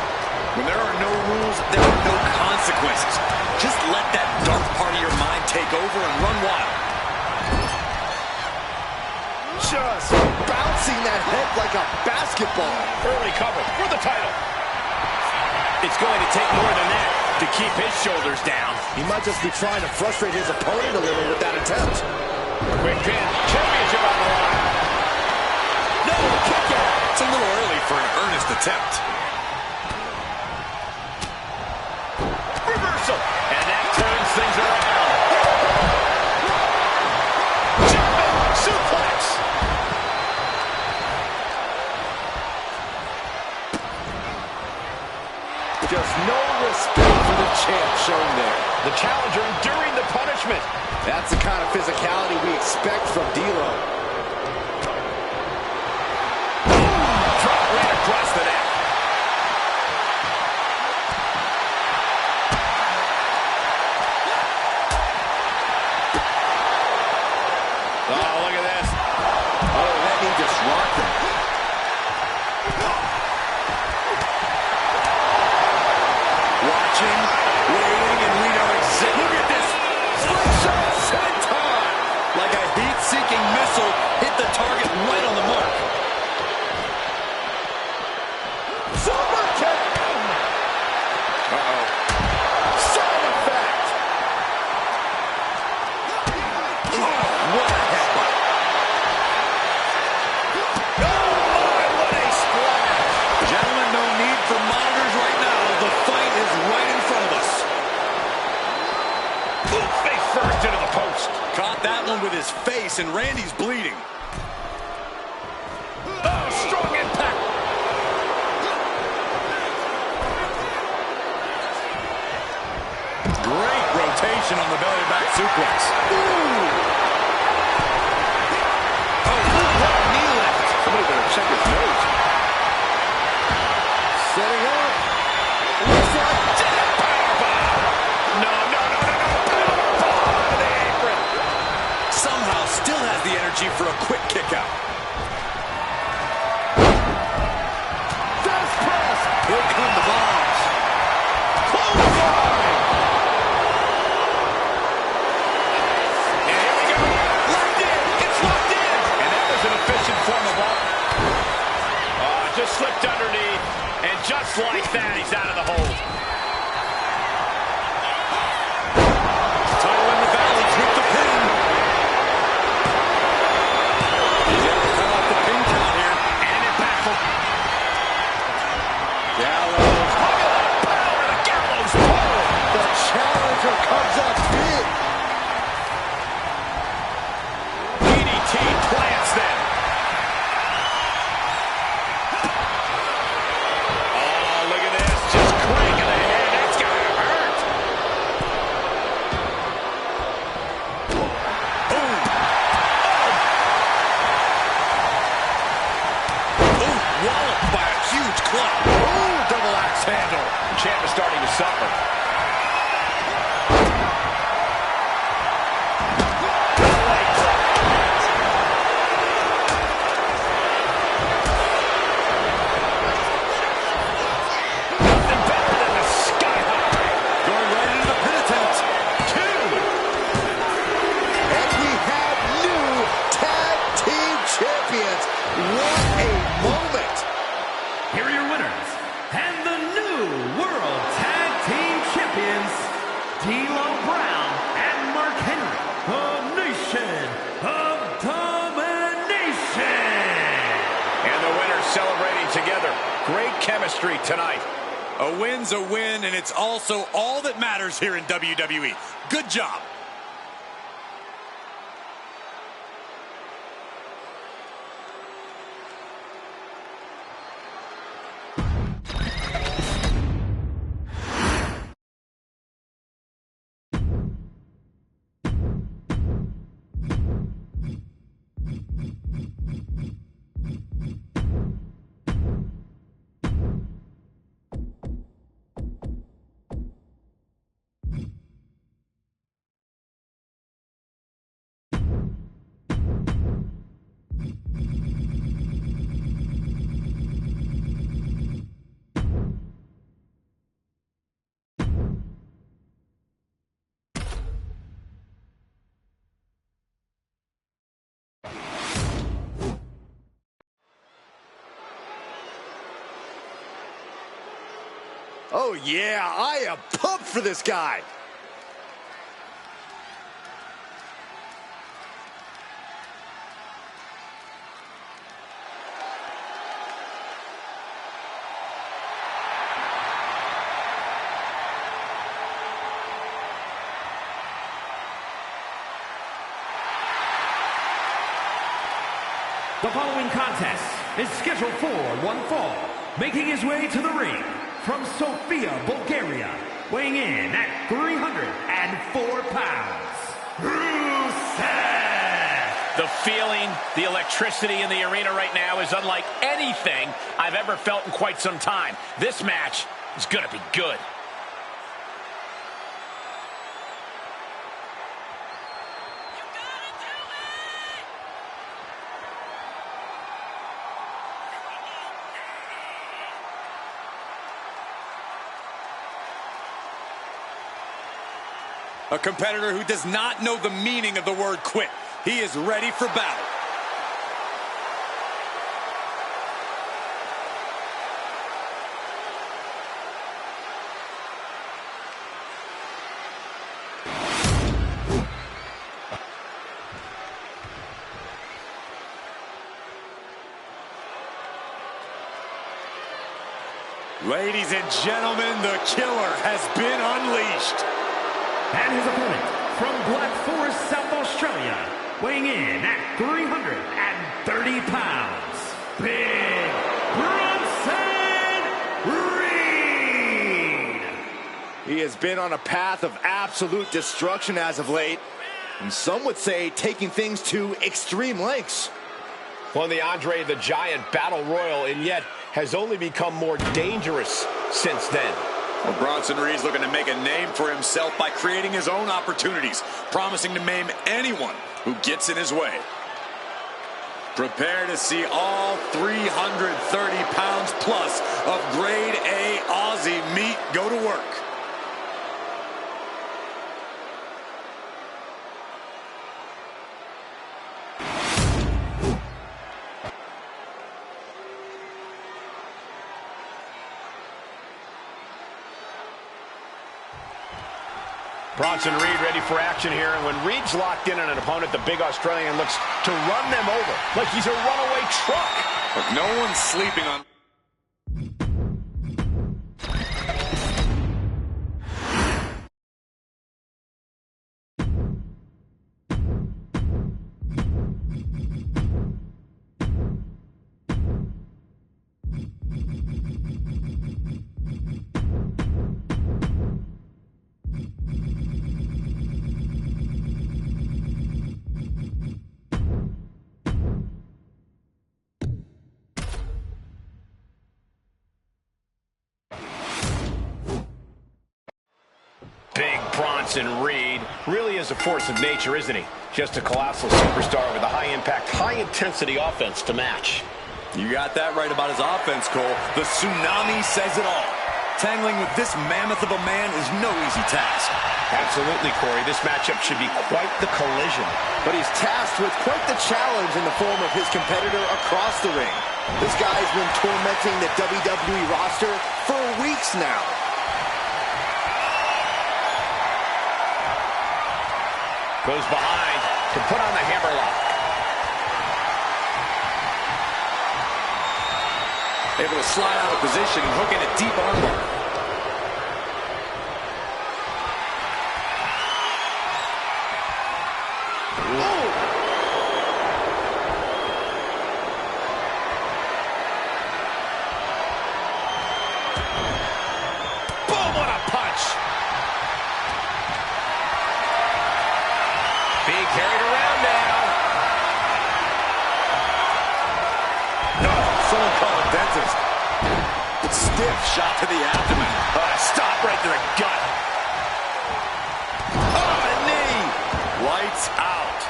When there are no rules, there are no consequences. Just let that dark part of your mind take over and run wild. Just bouncing that head like a basketball. Early cover for the title. It's going to take more than that to keep his shoulders down. He might just be trying to frustrate his opponent a little with that attempt. Quick pin. Championship on the line. No, kick out. It's a little early for an earnest attempt. Reversal. And that turns things around. Jumping suplex. Just no respect for the champ shown there. The challenger enduring the punishment. That's the kind of physicality we expect from D'Lo. Drop right across the neck. Oh, look at this. Oh, that knee just rocked him. Watching, waiting, and we know exactly. Look at this. Slingshot senton. Like a heat-seeking missile, hit the target right on the mark. Super kick. Uh-oh. Side effect. What a headbutt. Oh, my, what a splash. Gentlemen, no need for monitors right now. The fight is right in front of us. Face first into the post. Caught that one with his face, and Randy's bleeding. Oh, strong impact. Great rotation on the belly back suplex. Ooh. Oh, what a knee lift. Somebody better check his nose. Setting up. Looks like Powerbomb. No. Powerbomb on the apron. Somehow still has the energy for a quick kick out. fast press. Here come the bombs. Clothesline. And here we go. Locked in. It's locked in. And that was an efficient form of art. Oh, just slipped underneath. And just like that, he's out of the hold. Title in the balance with the pin. He's able to cut off the pin count here. And it baffled. Gallows. Power to the gallows pole. The challenger comes up big. DDT plants them. Oh, look at this. Just cranking the head. That's gotta hurt. Ooh, walloped by a huge club. Ooh, double axe handle. The champ is starting to suffer. Nothing better than the sky high. Going right into the pin attempt. Two. And we have new tag team champions. What a moment. Here are your winners, and the new World Tag Team Champions, D'Lo Brown and Mark Henry, the Nation of Domination. chemistry tonight. A win's a win, and it's also all that matters here in WWE. Good job. Oh, yeah, I am pumped for this guy. The following contest is scheduled for one fall, making his way to the ring from Sofia, Bulgaria, weighing in at 304 pounds, Rusev! The feeling, the electricity in the arena right now is unlike anything I've ever felt in quite some time. This match is going to be good. A competitor who does not know the meaning of the word quit. He is ready for battle. Ladies and gentlemen, the killer has been unleashed. And his opponent from Black Forest, South Australia, weighing in at 330 pounds, Big Bronson Reed. He has been on a path of absolute destruction as of late, and some would say taking things to extreme lengths. Won the Andre the Giant Battle Royal, and yet has only become more dangerous since then. Well, Bronson Reed's looking to make a name for himself by creating his own opportunities, promising to maim anyone who gets in his way. Prepare to see all 330 pounds plus of grade A Aussie meat go to work. Bronson Reed ready for action here, and when Reed's locked in on an opponent, the big Australian looks to run them over like he's a runaway truck. But no one's sleeping on... Big Bronson Reed really is a force of nature, isn't he? Just a colossal superstar with a high-impact, high-intensity offense to match. You got that right about his offense, Cole. The tsunami says it all. Tangling with this mammoth of a man is no easy task. Absolutely, Corey. This matchup should be quite the collision. But he's tasked with quite the challenge in the form of his competitor across the ring. This guy's been tormenting the WWE roster for weeks now. Goes behind to put on the hammerlock. Able to slide out of position and hook in a deep armbar. Boom, what a punch. Being carried around now. Someone call a dentist. Stiff shot to the abdomen. Stop right to the gut. Oh, a knee. Lights out.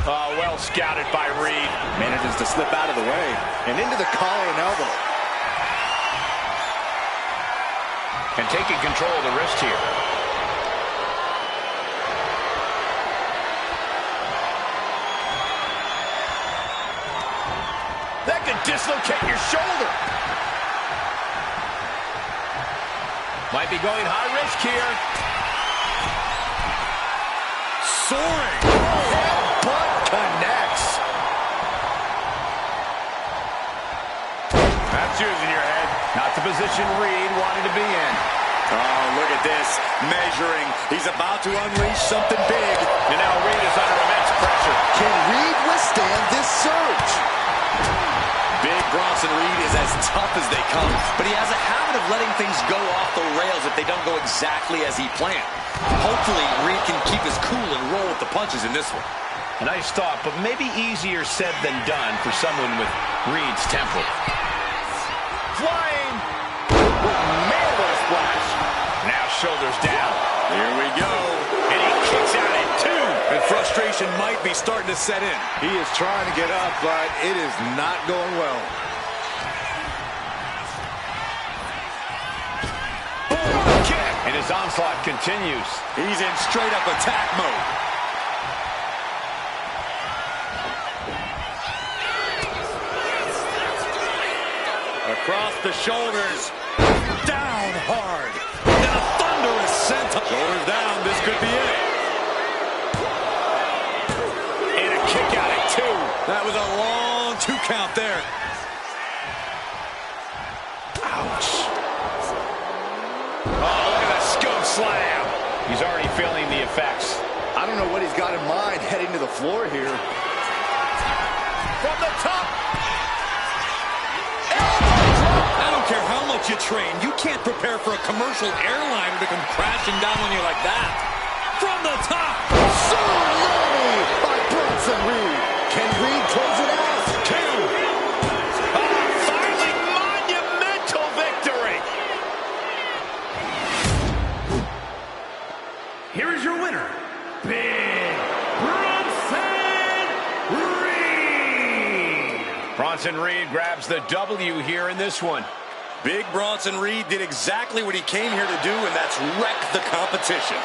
Oh, well scouted by Reed. Manages to slip out of the way. And into the collar and elbow. And taking control of the wrist here. That could dislocate your shoulder. Might be going high risk here. Soaring. Headbutt connects. That's using your head. Not the position Reed wanted to be in. Oh, look at this. Measuring. He's about to unleash something big. And now Reed is under immense pressure. Can Reed withstand this surge? Big Bronson Reed is as tough as they come, but he has a habit of letting things go off the rails if they don't go exactly as he planned. Hopefully, Reed can keep his cool and roll with the punches in this one. A nice thought, but maybe easier said than done for someone with Reed's temper. Flying! Man, what a splash! Now shoulders down. Here we go. And he kicks out at two. And frustration might be starting to set in. He is trying to get up, but it is not going well. Boom, kick. And his onslaught continues. He's in straight-up attack mode. Across the shoulders. Down hard. And a thunderous senton. Shoulders down. This could be it. And a kick out at two. That was a long 2 count there. Ouch. Oh, look at that scoop slam. He's already feeling the effects. I don't know what he's got in mind heading to the floor here. From the top. I don't care how much you train. You can't prepare for a commercial airliner to come crashing down on you like that. From the top. So low by Bronson Reed. Can Reed close it out? Two. Finally, monumental victory. Here is your winner, Big Bronson Reed. Bronson Reed grabs the W here in this one. Big Bronson Reed did exactly what he came here to do, and that's wreck the competition.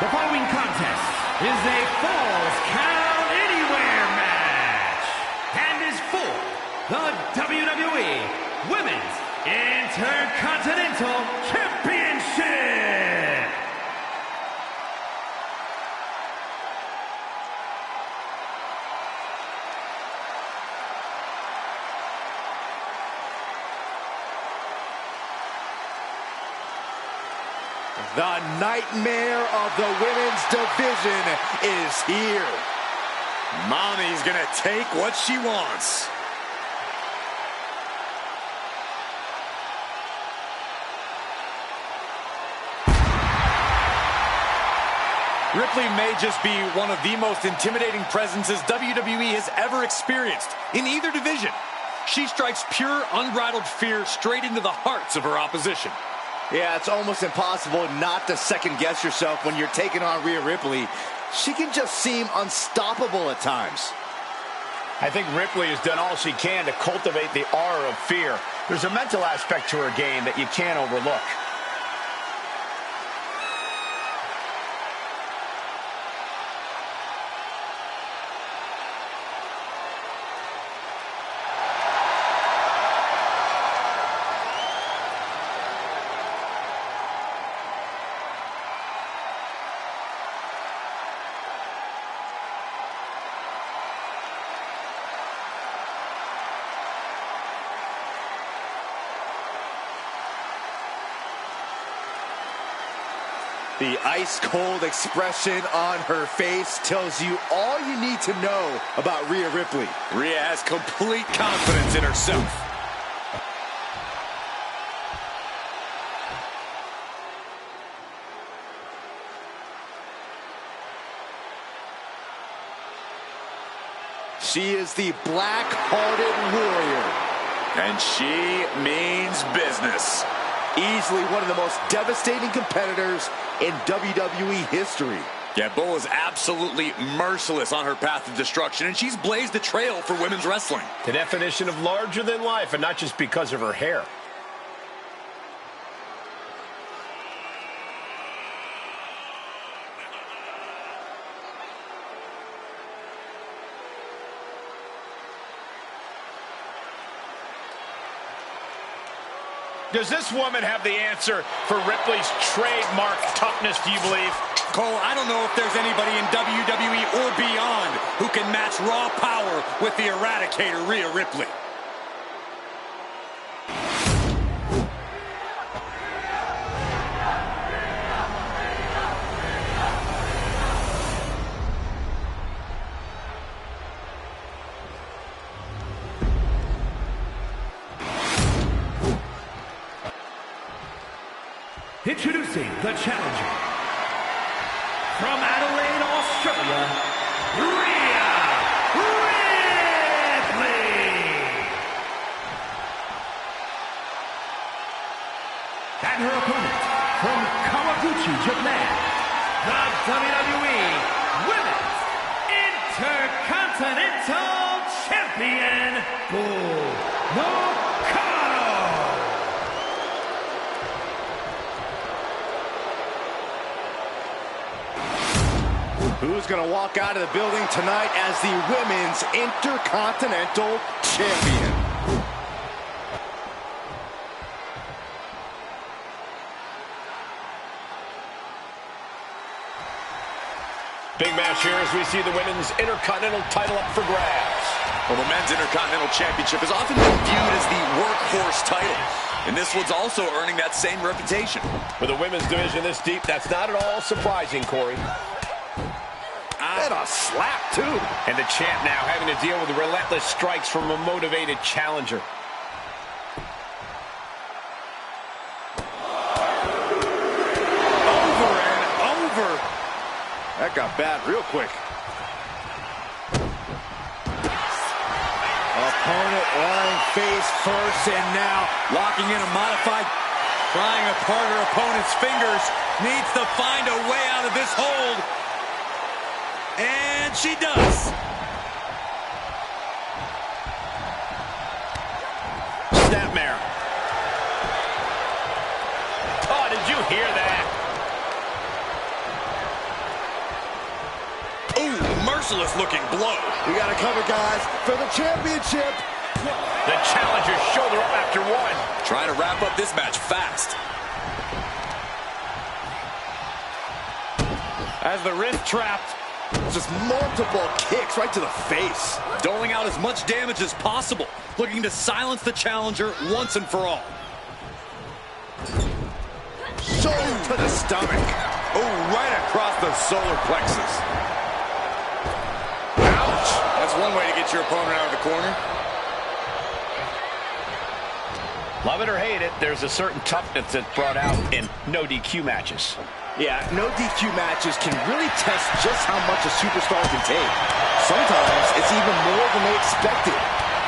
The following contest is a Falls Count Anywhere match and is for the WWE Women's Intercontinental Championship. The nightmare of the women's division is here. Mommy's gonna take what she wants. Ripley may just be one of the most intimidating presences WWE has ever experienced in either division. She strikes pure, unbridled fear straight into the hearts of her opposition. Yeah, it's almost impossible not to second-guess yourself when you're taking on Rhea Ripley. She can just seem unstoppable at times. I think Ripley has done all she can to cultivate the aura of fear. There's a mental aspect to her game that you can't overlook. The ice-cold expression on her face tells you all you need to know about Rhea Ripley. Rhea has complete confidence in herself. She is the black-hearted warrior. And she means business. Easily one of the most devastating competitors in WWE history. Yeah, Bull is absolutely merciless on her path of destruction, and she's blazed a trail for women's wrestling. The definition of larger than life, and not just because of her hair. Does this woman have the answer for Ripley's trademark toughness, do you believe? Cole, I don't know if there's anybody in WWE or beyond who can match raw power with the Eradicator, Rhea Ripley. Introducing the challenger from Adelaide, Australia, Rhea Ripley. And her opponent from Kawaguchi, Japan, the WWE Women's Intercontinental Champion, Nakano. Who's going to walk out of the building tonight as the Women's Intercontinental Champion? Big match here as we see the Women's Intercontinental title up for grabs. Well, the Men's Intercontinental Championship has often been viewed as the workhorse title, and this one's also earning that same reputation. For the women's division this deep, that's not at all surprising, Corey. And a slap, too. And the champ now having to deal with the relentless strikes from a motivated challenger. Over and over. That got bad real quick. Opponent lying face first, and now Locking in a modified, prying apart her opponent's fingers, needs to find a way out of this hold. And she does. Snapmare. Oh, did you hear that? merciless-looking blow. We got to cover, guys, for the championship. The challenger's shoulder up after one. Trying to wrap up this match fast. As the wrist trapped. Just multiple kicks right to the face. Doling out as much damage as possible. Looking to silence the challenger once and for all. Shoulder to the stomach. Oh, right across the solar plexus. Ouch! That's one way to get your opponent out of the corner. Love it or hate it, there's a certain toughness that's brought out in no DQ matches. Yeah, no DQ matches can really test just how much a superstar can take. Sometimes it's even more than they expected.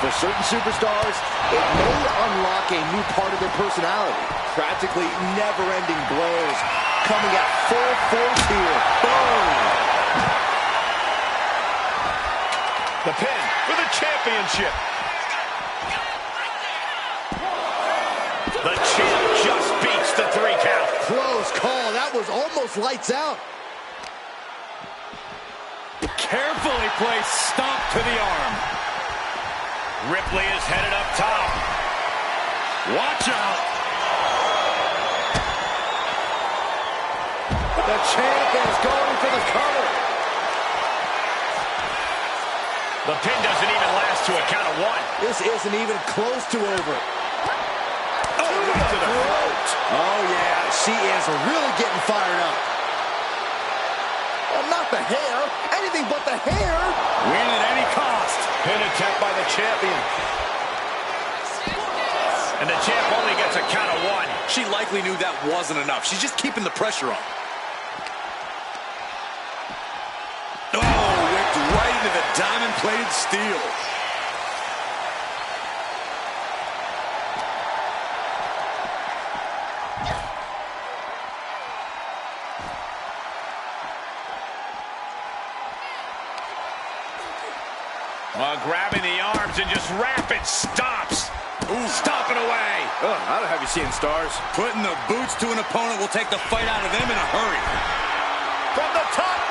For certain superstars, it may unlock a new part of their personality. Practically never-ending blows coming at full force here. Boom! The pin for the championship. The champ just beats the 3 count. Close call. That was almost lights out. Carefully placed stomp to the arm. Ripley is headed up top. Watch out. The champ is going for the cover. The pin doesn't even last to a count of 1. This isn't even close to over. Oh, right to the throat. Oh, yeah, she is really getting fired up. Oh, not the hair. Anything but the hair. Win at any cost. Pin attempt by the champion. And the champ only gets a count of 1. She likely knew that wasn't enough. She's just keeping the pressure on. Oh, whipped right into the diamond-plated steel. Grabbing the arms and just rapid stomps. Ooh, stomping away. I don't have you seeing stars. Putting the boots to an opponent will take the fight out of them in a hurry. From the top.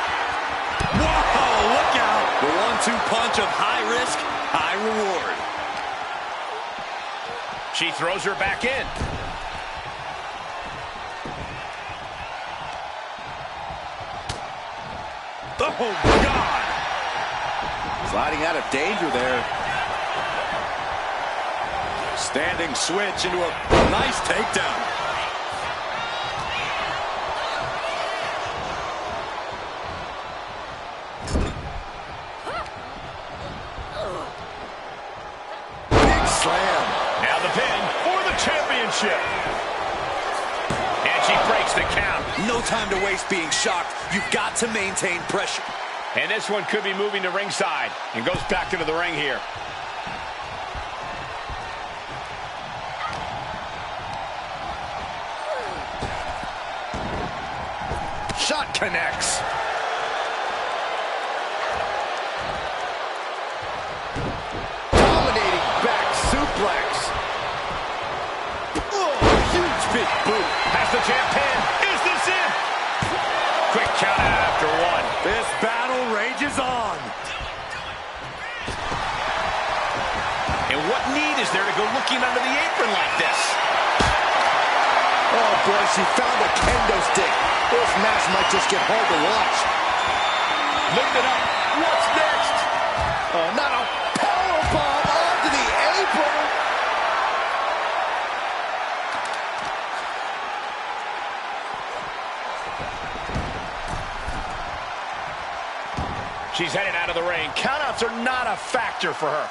Whoa, look out. The 1-2 punch of high risk, high reward. She throws her back in. Oh, God. Sliding out of danger there. Standing switch into a nice takedown. Big slam. Now the pin for the championship. And she breaks the count. No time to waste being shocked. You've got to maintain pressure. And this one could be moving to ringside and goes back into the ring here. Shot connects. Dominating back suplex. Oh, huge big boot. Has the champ pinned. Is this it? Quick count out after 1. This battle rages on. And what need is there to go looking under the apron like this? Oh, boy, she found a kendo stick. This match might just get hard to watch. Lift it up. What's next? Oh, not a powerbomb onto the apron. She's headed out of the ring. Countouts are not a factor for her.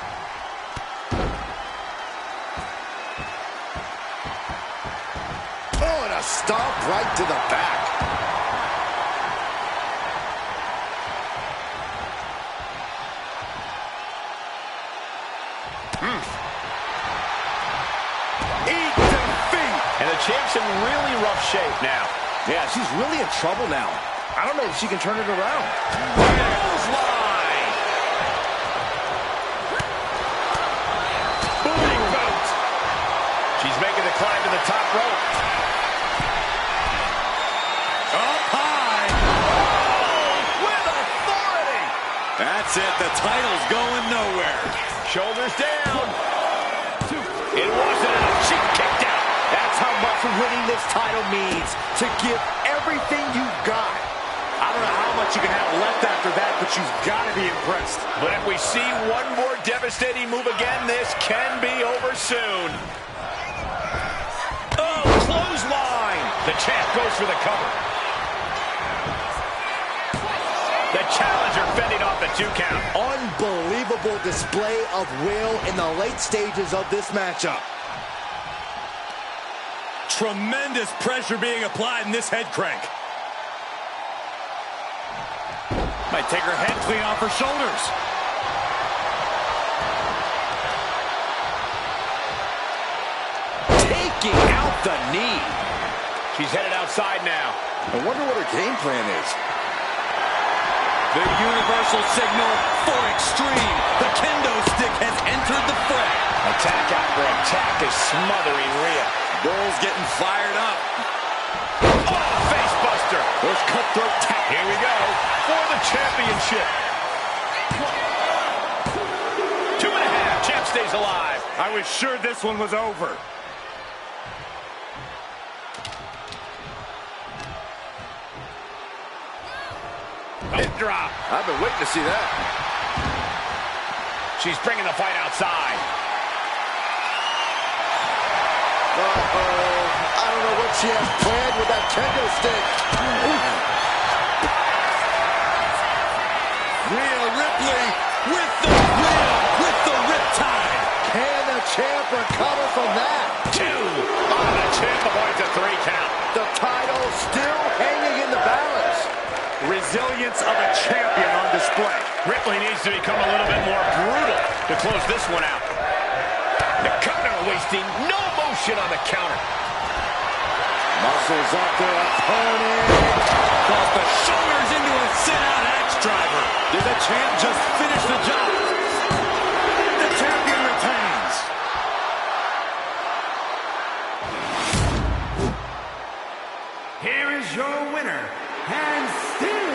Oh, and a stomp right to the back. Eat defeat. And the champ's in really rough shape now. Yeah, she's really in trouble now. I don't know if she can turn it around. Bullseye. Booming boot. She's making the climb to the top rope. Up high. Oh, with authority. That That's it. The title's going nowhere. Shoulders down. It wasn't enough. She kicked out. That's how much winning this title means. To give everything you've got. I don't know how much you can have left after that, but you've got to be impressed. But if we see one more devastating move again, this can be over soon. Oh, clothesline. The champ goes for the cover. The challenger fending off the 2 count. Unbelievable display of will in the late stages of this matchup. Tremendous pressure being applied in this head crank. Might take her head clean off her shoulders. Taking out the knee. She's headed outside now. I wonder what her game plan is. The universal signal for extreme. The kendo stick has entered the fray. Attack after attack is smothering Rhea. Bull's getting fired up. Oh, face buster. There's cutthroat tap. Here we go for the championship. 2.5. Champ stays alive. I was sure this one was over. Hip drop. I've been waiting to see that. She's bringing the fight outside. Uh-oh. I don't know what she has planned with that kendo stick. Rhea Ripley with the riptide. Can the champ recover from that? 2. Oh, the champ avoids a 3 count. The title still hanging in the balance. Resilience of a champion on display. Ripley needs to become a little bit more brutal to close this one out. Nakano wasting no motion on the counter. Muscles up their opponent. Cross the shoulders into a sit-out axe driver. Did the champ just finish the job? The champion retains. Here is your winner, and still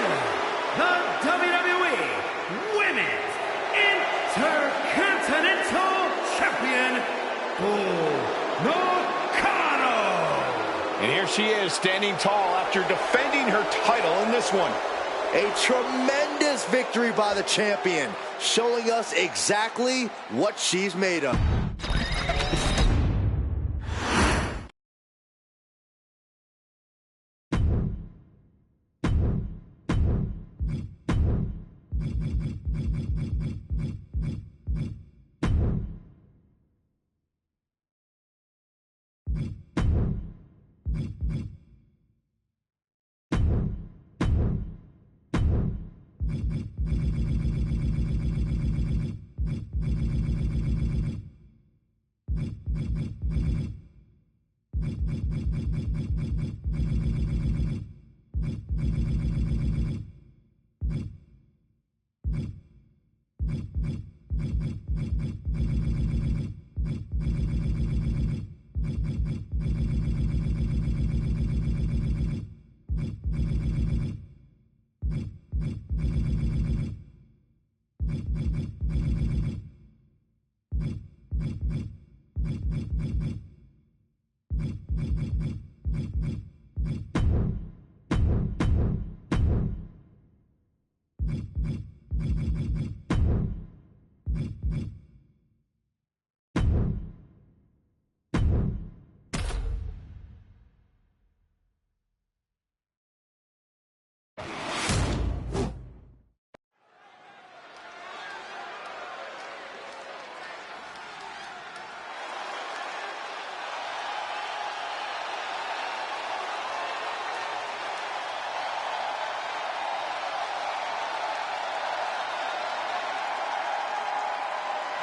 the WWE Women's Intercontinental Champion, Nakano. And here she is, standing tall after defending her title in this one. A tremendous victory by the champion, showing us exactly what she's made of.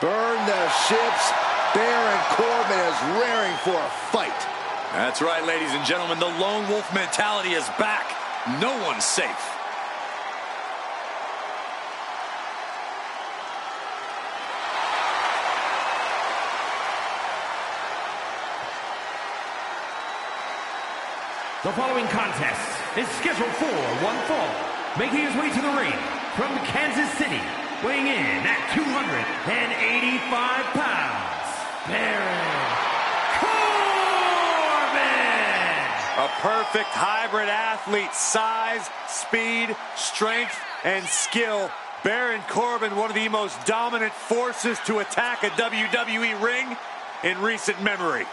Burn the ships. Baron Corbin is raring for a fight. That's right, ladies and gentlemen. The lone wolf mentality is back. No one's safe. The following contest is scheduled for one fall. Making his way to the ring from Kansas City, weighing in at 285 pounds, Baron Corbin! A perfect hybrid athlete, size, speed, strength, and skill. Baron Corbin, one of the most dominant forces to attack a WWE ring in recent memory.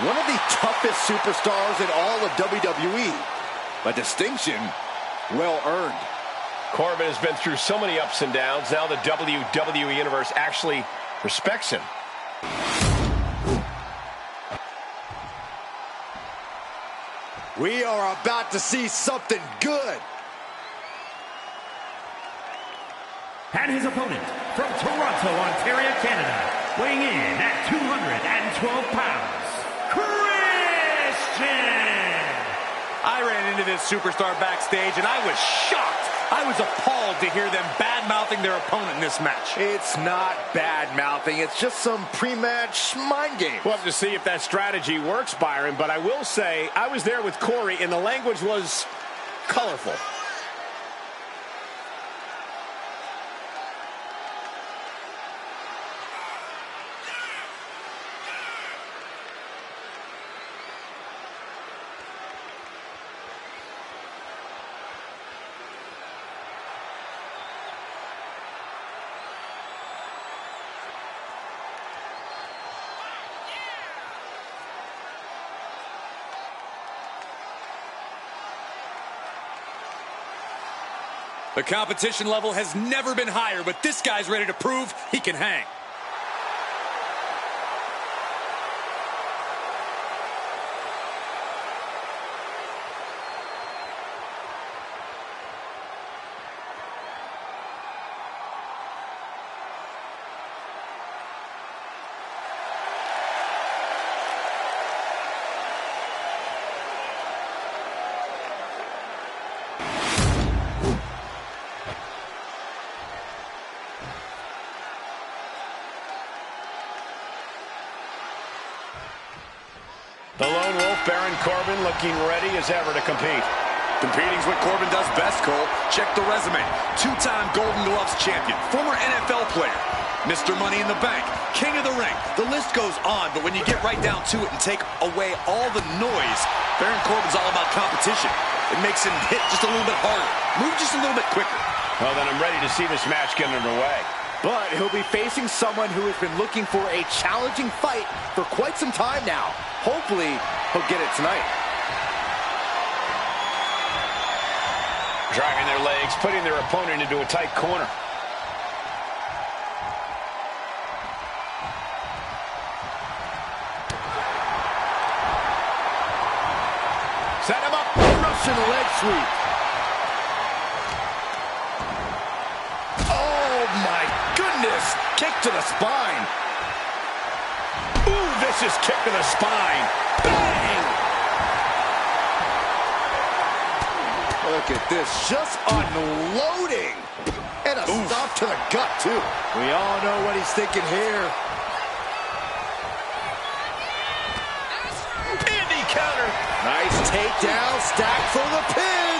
One of the toughest superstars in all of WWE. A distinction well earned. Corbin has been through so many ups and downs. Now the WWE Universe actually respects him. We are about to see something good. And his opponent from Toronto, Ontario, Canada, weighing in at 212 pounds, I ran into this superstar backstage and I was shocked. I was appalled to hear them bad-mouthing their opponent in this match. It's not bad-mouthing. It's just some pre-match mind games. We'll have to see if that strategy works, Byron, but I will say I was there with Corey and the language was colorful. The competition level has never been higher, but this guy's ready to prove he can hang. The lone wolf, Baron Corbin, looking ready as ever to compete. Competing's what Corbin does best, Cole. Check the resume. Two-time Golden Gloves champion, former NFL player, Mr. Money in the Bank, King of the Ring. The list goes on, but when you get right down to it and take away all the noise, Baron Corbin's all about competition. It makes him hit just a little bit harder, move just a little bit quicker. Well, then I'm ready to see this match get underway. But he'll be facing someone who has been looking for a challenging fight for quite some time now. Hopefully, he'll get it tonight. Driving their legs, putting their opponent into a tight corner. Set him up. Russian leg sweep. Oh, my goodness. Kick to the spine. Ooh, vicious kick to the spine. Bang! Look at this, just unloading. And a stop to the gut, too. We all know what he's thinking here. Indie counter. Nice takedown, stack for the pin.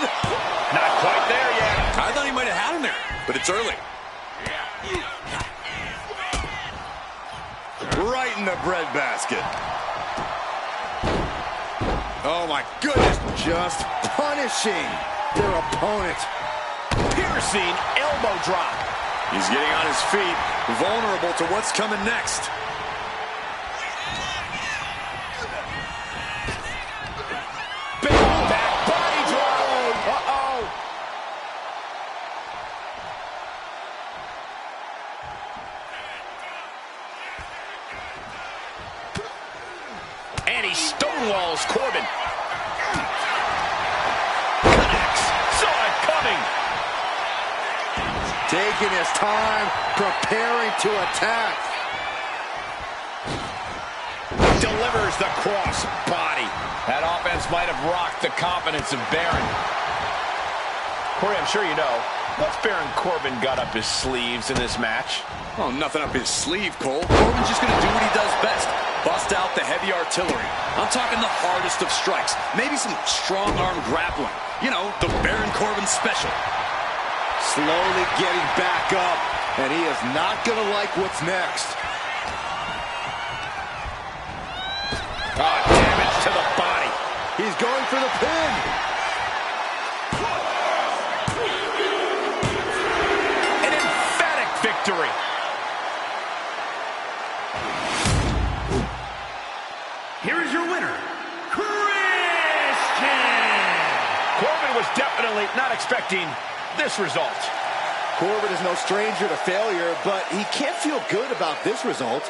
Not quite there yet. I thought he might have had him there, but it's early. Right in the breadbasket. Oh, my goodness. Just punishing their opponent. Piercing elbow drop. He's getting on his feet, vulnerable to what's coming next. Big back body drop. Uh-oh. And he stonewalls Corbin. Connects. Saw it coming. Taking his time, preparing to attack. Delivers the cross body. That offense might have rocked the confidence of Baron. Corey, I'm sure you know, what's Baron Corbin got up his sleeves in this match? Oh, nothing up his sleeve, Cole. Corbin's just going to do what he does best. Bust out the heavy artillery. I'm talking the hardest of strikes. Maybe some strong arm grappling. You know, the Baron Corbin special. Slowly getting back up, and he is not going to like what's next. Oh, damage to the body. He's going for the pin. An emphatic victory. Here is your winner, Christian! Corbin was definitely not expecting this result. Corbin is no stranger to failure, but he can't feel good about this result.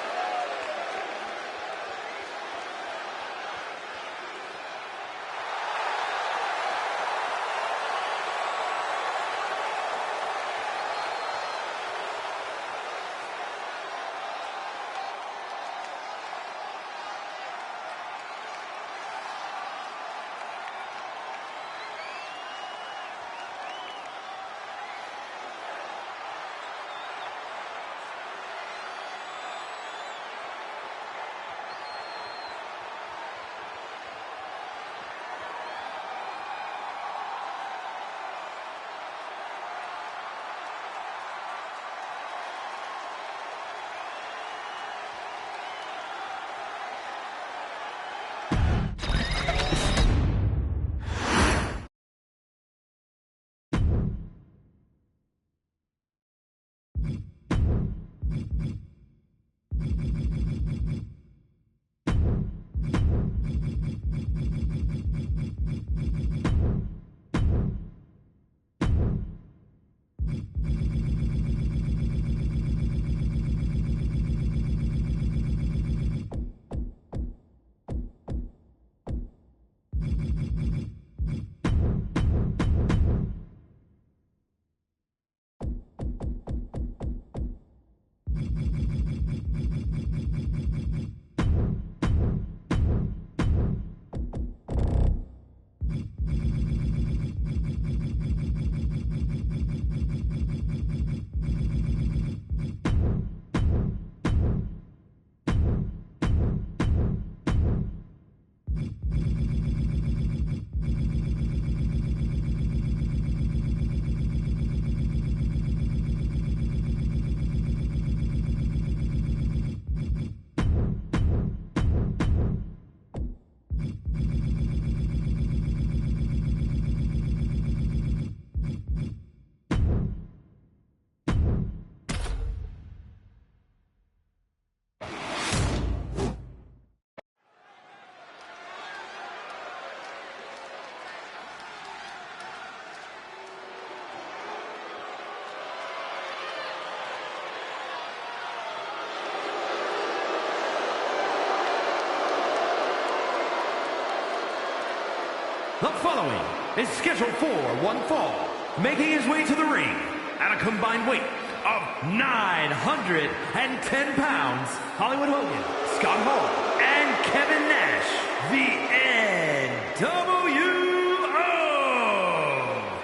The following is scheduled for one fall, making his way to the ring at a combined weight of 910 pounds, Hollywood Hogan, Scott Hall, and Kevin Nash, the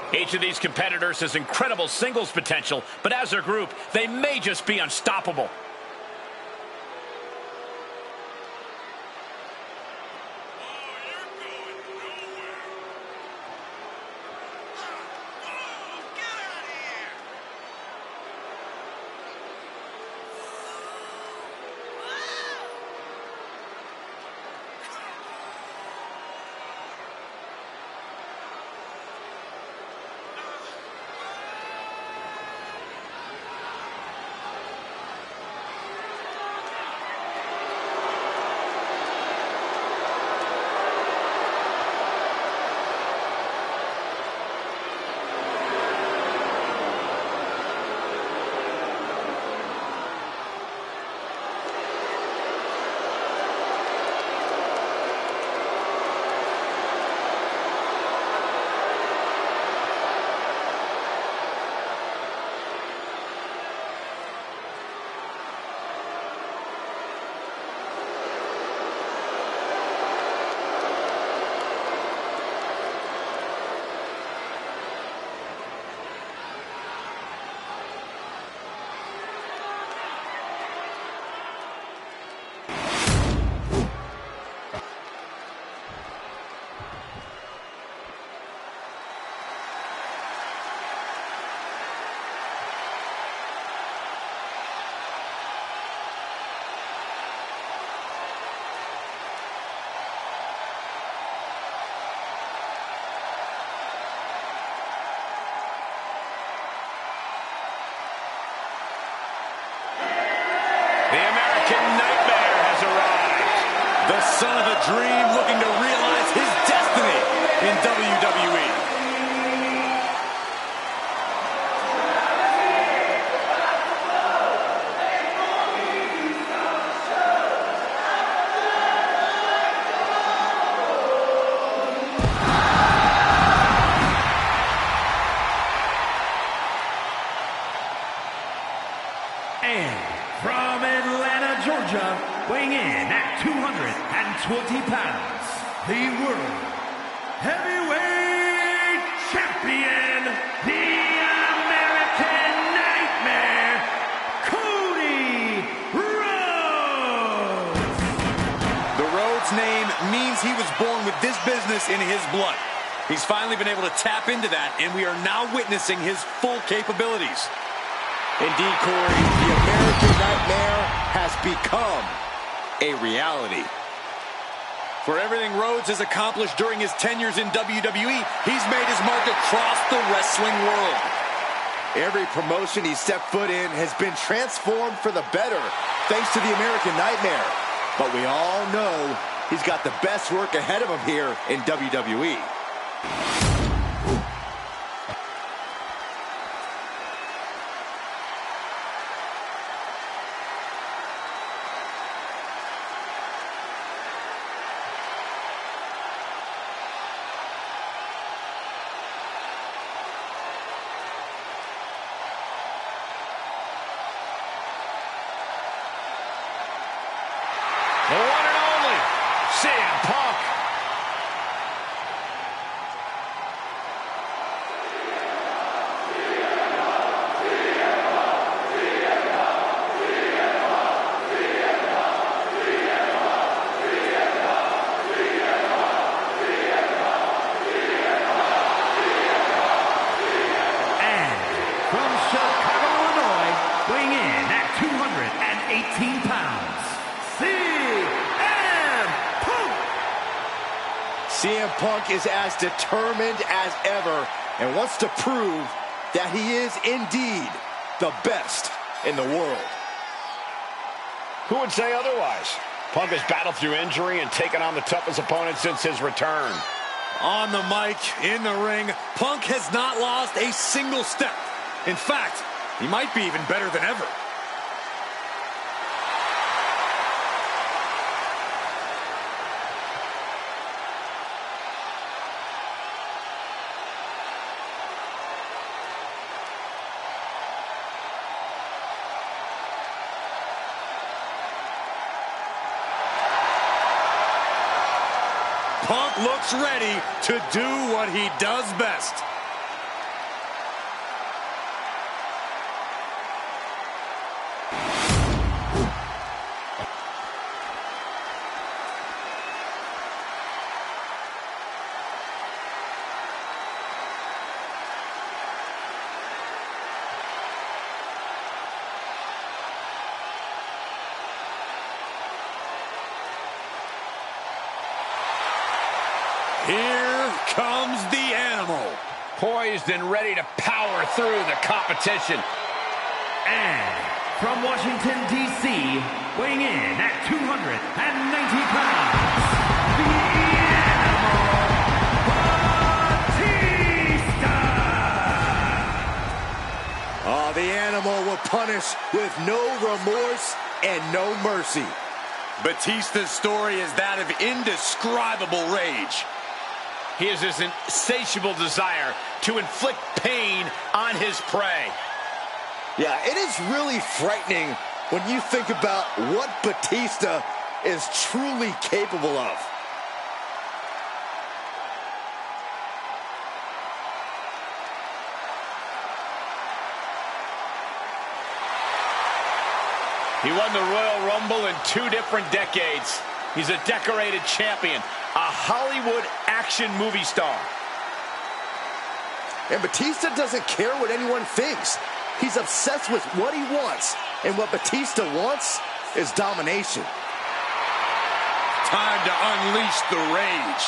NWO! Each of these competitors has incredible singles potential, but as a group, they may just be unstoppable. American Nightmare has arrived. The son of a dream looking to realize his destiny in WWE. Weighing in at 220 pounds, the World Heavyweight Champion, the American Nightmare, Cody Rhodes. The Rhodes name means he was born with this business in his blood. He's finally been able to tap into that, and we are now witnessing his full capabilities. Indeed, Corey, the American Nightmare has become a reality. For everything Rhodes has accomplished during his tenures in WWE, he's made his mark across the wrestling world. Every promotion he stepped foot in has been transformed for the better, thanks to the American Nightmare. But we all know he's got the best work ahead of him here in WWE. The one and only CM Punk. And from Chicago, Illinois, weighing in at 218 pounds, CM Punk is as determined as ever and wants to prove that he is indeed the best in the world. Who would say otherwise? Punk has battled through injury and taken on the toughest opponent since his return. On the mic, in the ring, Punk has not lost a single step. In fact, he might be even better than ever. Punk looks ready to do what he does best. Here comes the animal. Poised and ready to power through the competition. And from Washington, D.C., weighing in at 290 pounds, the Animal, Batista! Oh, the Animal will punish with no remorse and no mercy. Batista's story is that of indescribable rage. He has this insatiable desire to inflict pain on his prey. Yeah, it is really frightening when you think about what Batista is truly capable of. He won the Royal Rumble in 2 different decades. He's a decorated champion, a Hollywood action movie star. And Batista doesn't care what anyone thinks. He's obsessed with what he wants. And what Batista wants is domination. Time to unleash the rage.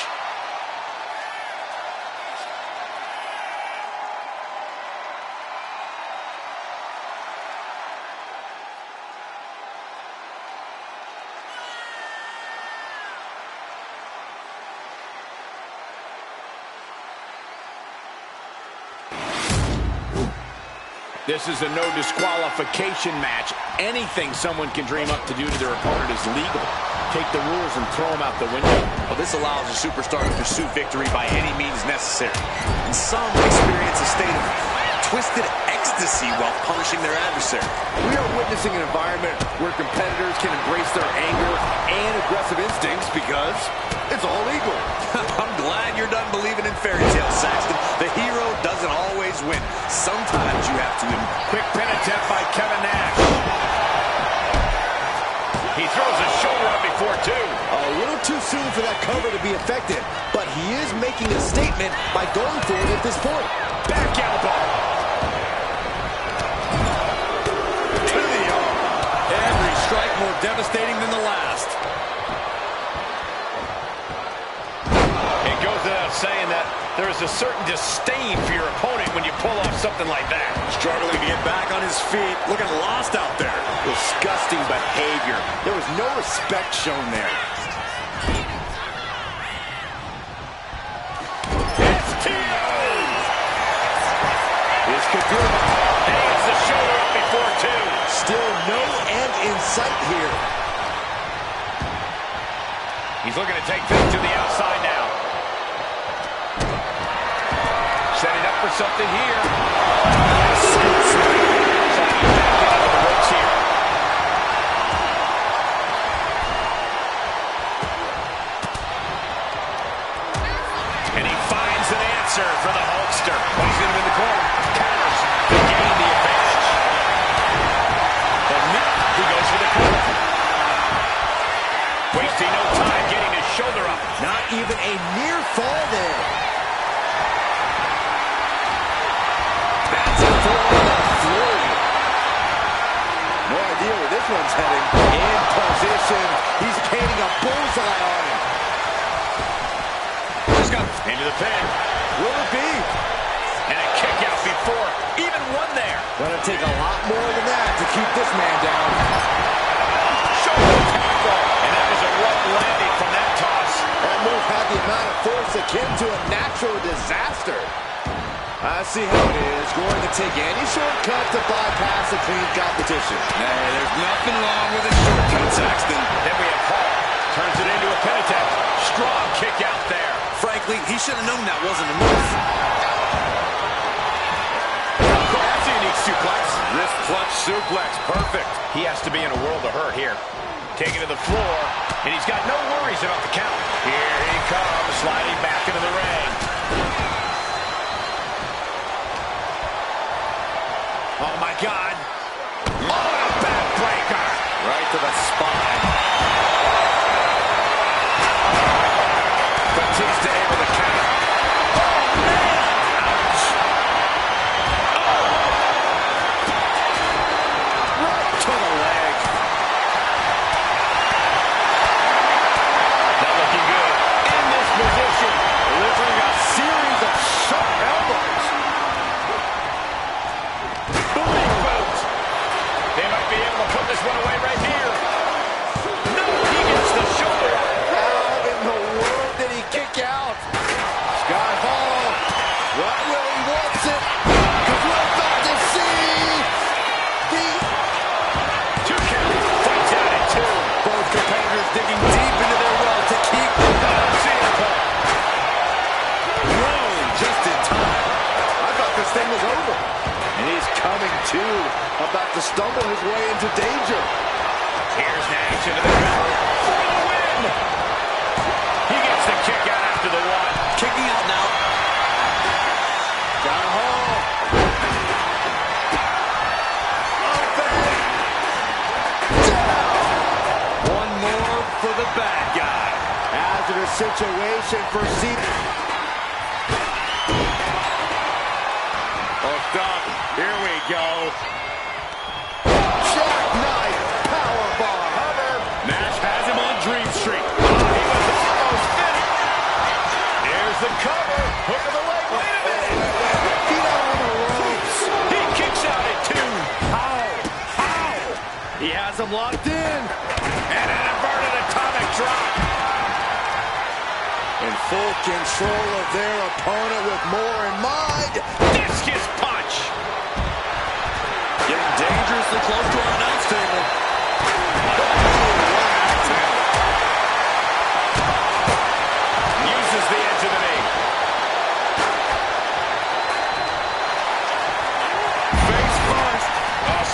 This is a no disqualification match. Anything someone can dream up to do to their opponent is legal. Take the rules and throw them out the window. Well, this allows a superstar to pursue victory by any means necessary. And some experience a state of twisted ecstasy while punishing their adversary. We are witnessing an environment where competitors can embrace their anger and aggressive instincts because it's all legal. I'm glad you're done believing in fairy tales, Saxton. The hero doesn't always win. Sometimes you have to win. Quick pin attempt by Kevin Nash. He throws a shoulder up before two. A little too soon for that cover to be effective, but he is making a statement by going for it at this point. Back elbow. To the arm. Every strike more devastating than the last. It goes without saying that there is a certain disdain for your opponent when you pull off something like that. Struggling to get back on his feet. Looking lost out there. Disgusting behavior. There was no respect shown there. This could do it. Hangs the shoulder up before two. Still no end in sight here. He's looking to take things to the outside now. Setting up for something here. Sliding back into the ropes here. And he finds an answer for the Hulkster. He's in the corner. Counters to gain the advantage. But now he goes for the cover. Wasting no time getting his shoulder up. Not even a near fall there. That's it for the flurry. No idea where this one's heading. In position. He's painting a bullseye on him. He's got into the pin. Will it be? And a kick out before even one there. Gonna take a lot more than that to keep this man down. Shoulder tackle. And that was a rough landing from that toss. That move had the amount of force akin to a natural disaster. I see how it is. Going to take any shortcut to bypass a clean competition. Hey, there's nothing wrong with a shortcut, Saxton. Then we have Paul. Turns it into a pin attempt. Strong kick out there. Frankly, he should have known that wasn't a move. That's a unique suplex. Wrist clutch suplex. Perfect. He has to be in a world of hurt here. Taking to the floor, and he's got no worries about the count. Here he comes, sliding back into the ring. Oh, my God. Oh, a backbreaker. Right to the spine. Batista able to count. Oh, man. Ouch. Oh. Right to the leg. Not looking good. In this position, delivering a series of sharp elbows. Booming boot. They might be able to put this one away right here. No, he gets the shoulder up. How in the world did he kick out? Scott Hall. Right where he wants it. Because we're about to see the... 2 count. Fights out at 2. Both competitors digging deep into their well to keep the Whoa, just in time. I thought this thing was over. And he's coming to, about to stumble his way into danger. Here's Nash into the cover for the win. He gets the kick out after the one. kicking out now. John Hall. One more for the bad guy. Hazardous situation for Cena. Hooked up. Here we go. Jackknife powerbomb. Cover. Nash has him on Dream Street. He was almost finished. Here's the cover. Hook of the leg. Wait a minute. Feet out on the ropes. He kicks out at 2. How? He has him locked in. And an inverted atomic drop. In full control of their opponent with more in mind. Discus punch.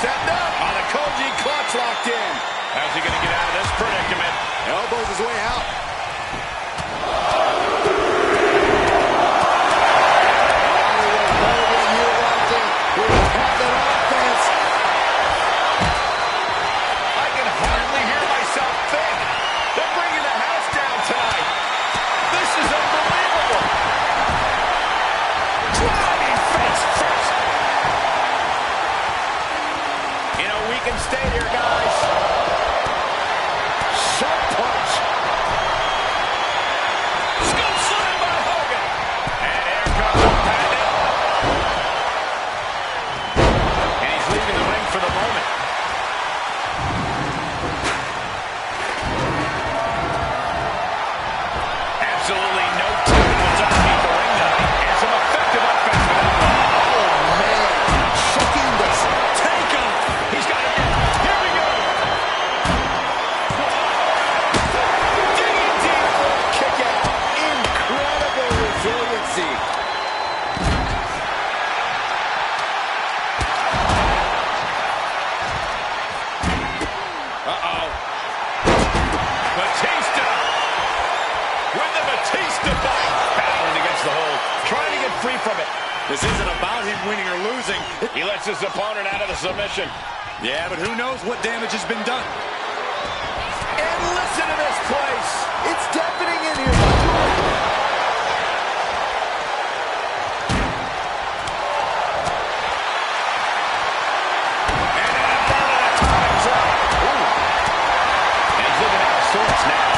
setting up. On a Cody clutch locked in. How's he going to get out of this predicament? Elbows his way out. I can hardly hear myself think. They're bringing the house down tonight. This is unbelievable. Driving face first. You know, we can stay here, guys. Sharp punch. Scoop slam by Hogan. And here comes the Pandit. And he's leaving the ring for the moment. Absolutely no telling what's underneath the ring tonight. And some effective offense with that one. Oh, man. Checking this. Take him. He's got it down. Here we go. Digging deep for a kick out. Incredible resiliency. Uh-oh. Batista. With the Batista bite. Battling against the hold. Trying to get free from it. This isn't about him winning or losing. He lets his opponent out of the submission. Yeah, but who knows what damage has been done. And listen to this place. It's deafening in here. And an inverted atomic drop. Ooh. And he's looking out of sorts now.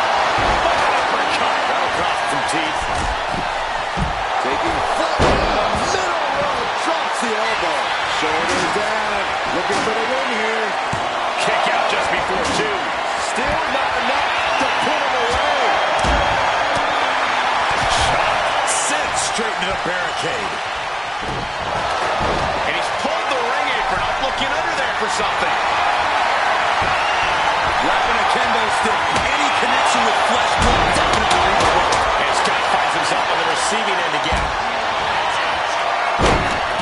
What an uppercut. That'll cost some teeth. Taking foot in the middle row. Drops the elbow. Shoulders down. Looking for the win here. Kick out just before two. Still not enough to put him away. Sent straight into the barricade. And he's pulled the ring apron up, looking under there for something. Wrapping a kendo stick. Any connection with flesh will definitely reach the ring. And Scott finds himself on the receiving end again.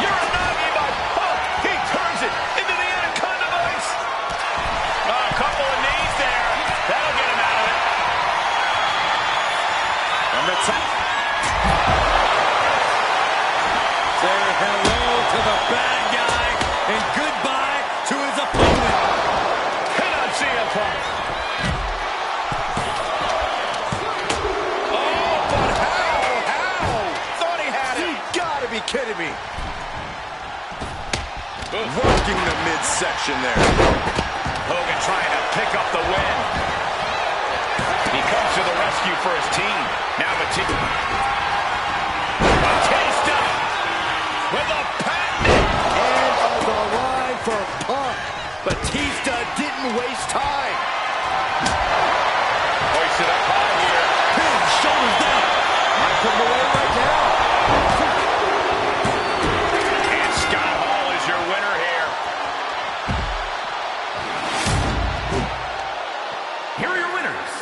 Uranagi by Punk. He turns it into the Anaconda Vice. A couple of knees there. That'll get him out of it. From the top. Say hello to the bad guy and goodbye to his opponent. Hit on CM Punk. Oh, but how? Thought he had it. You gotta be kidding me. Working the midsection there. Hogan trying to pick up the win. He comes to the rescue for his team. Now Batista with a patent. End of the line for Punk. Batista didn't waste time. Hoisted up high here. Big shoulders down. Might put him away right now. And Scott Hall is your winner here. Here are your winners.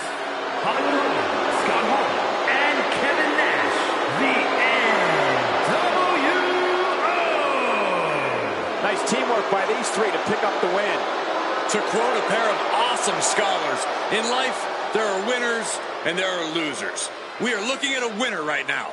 Hollywood Rollins, Scott Hall, and Kevin Nash, the NWO. Nice teamwork by these three to pick up the win. To quote a pair of awesome scholars, in life, there are winners and there are losers. We are looking at a winner right now.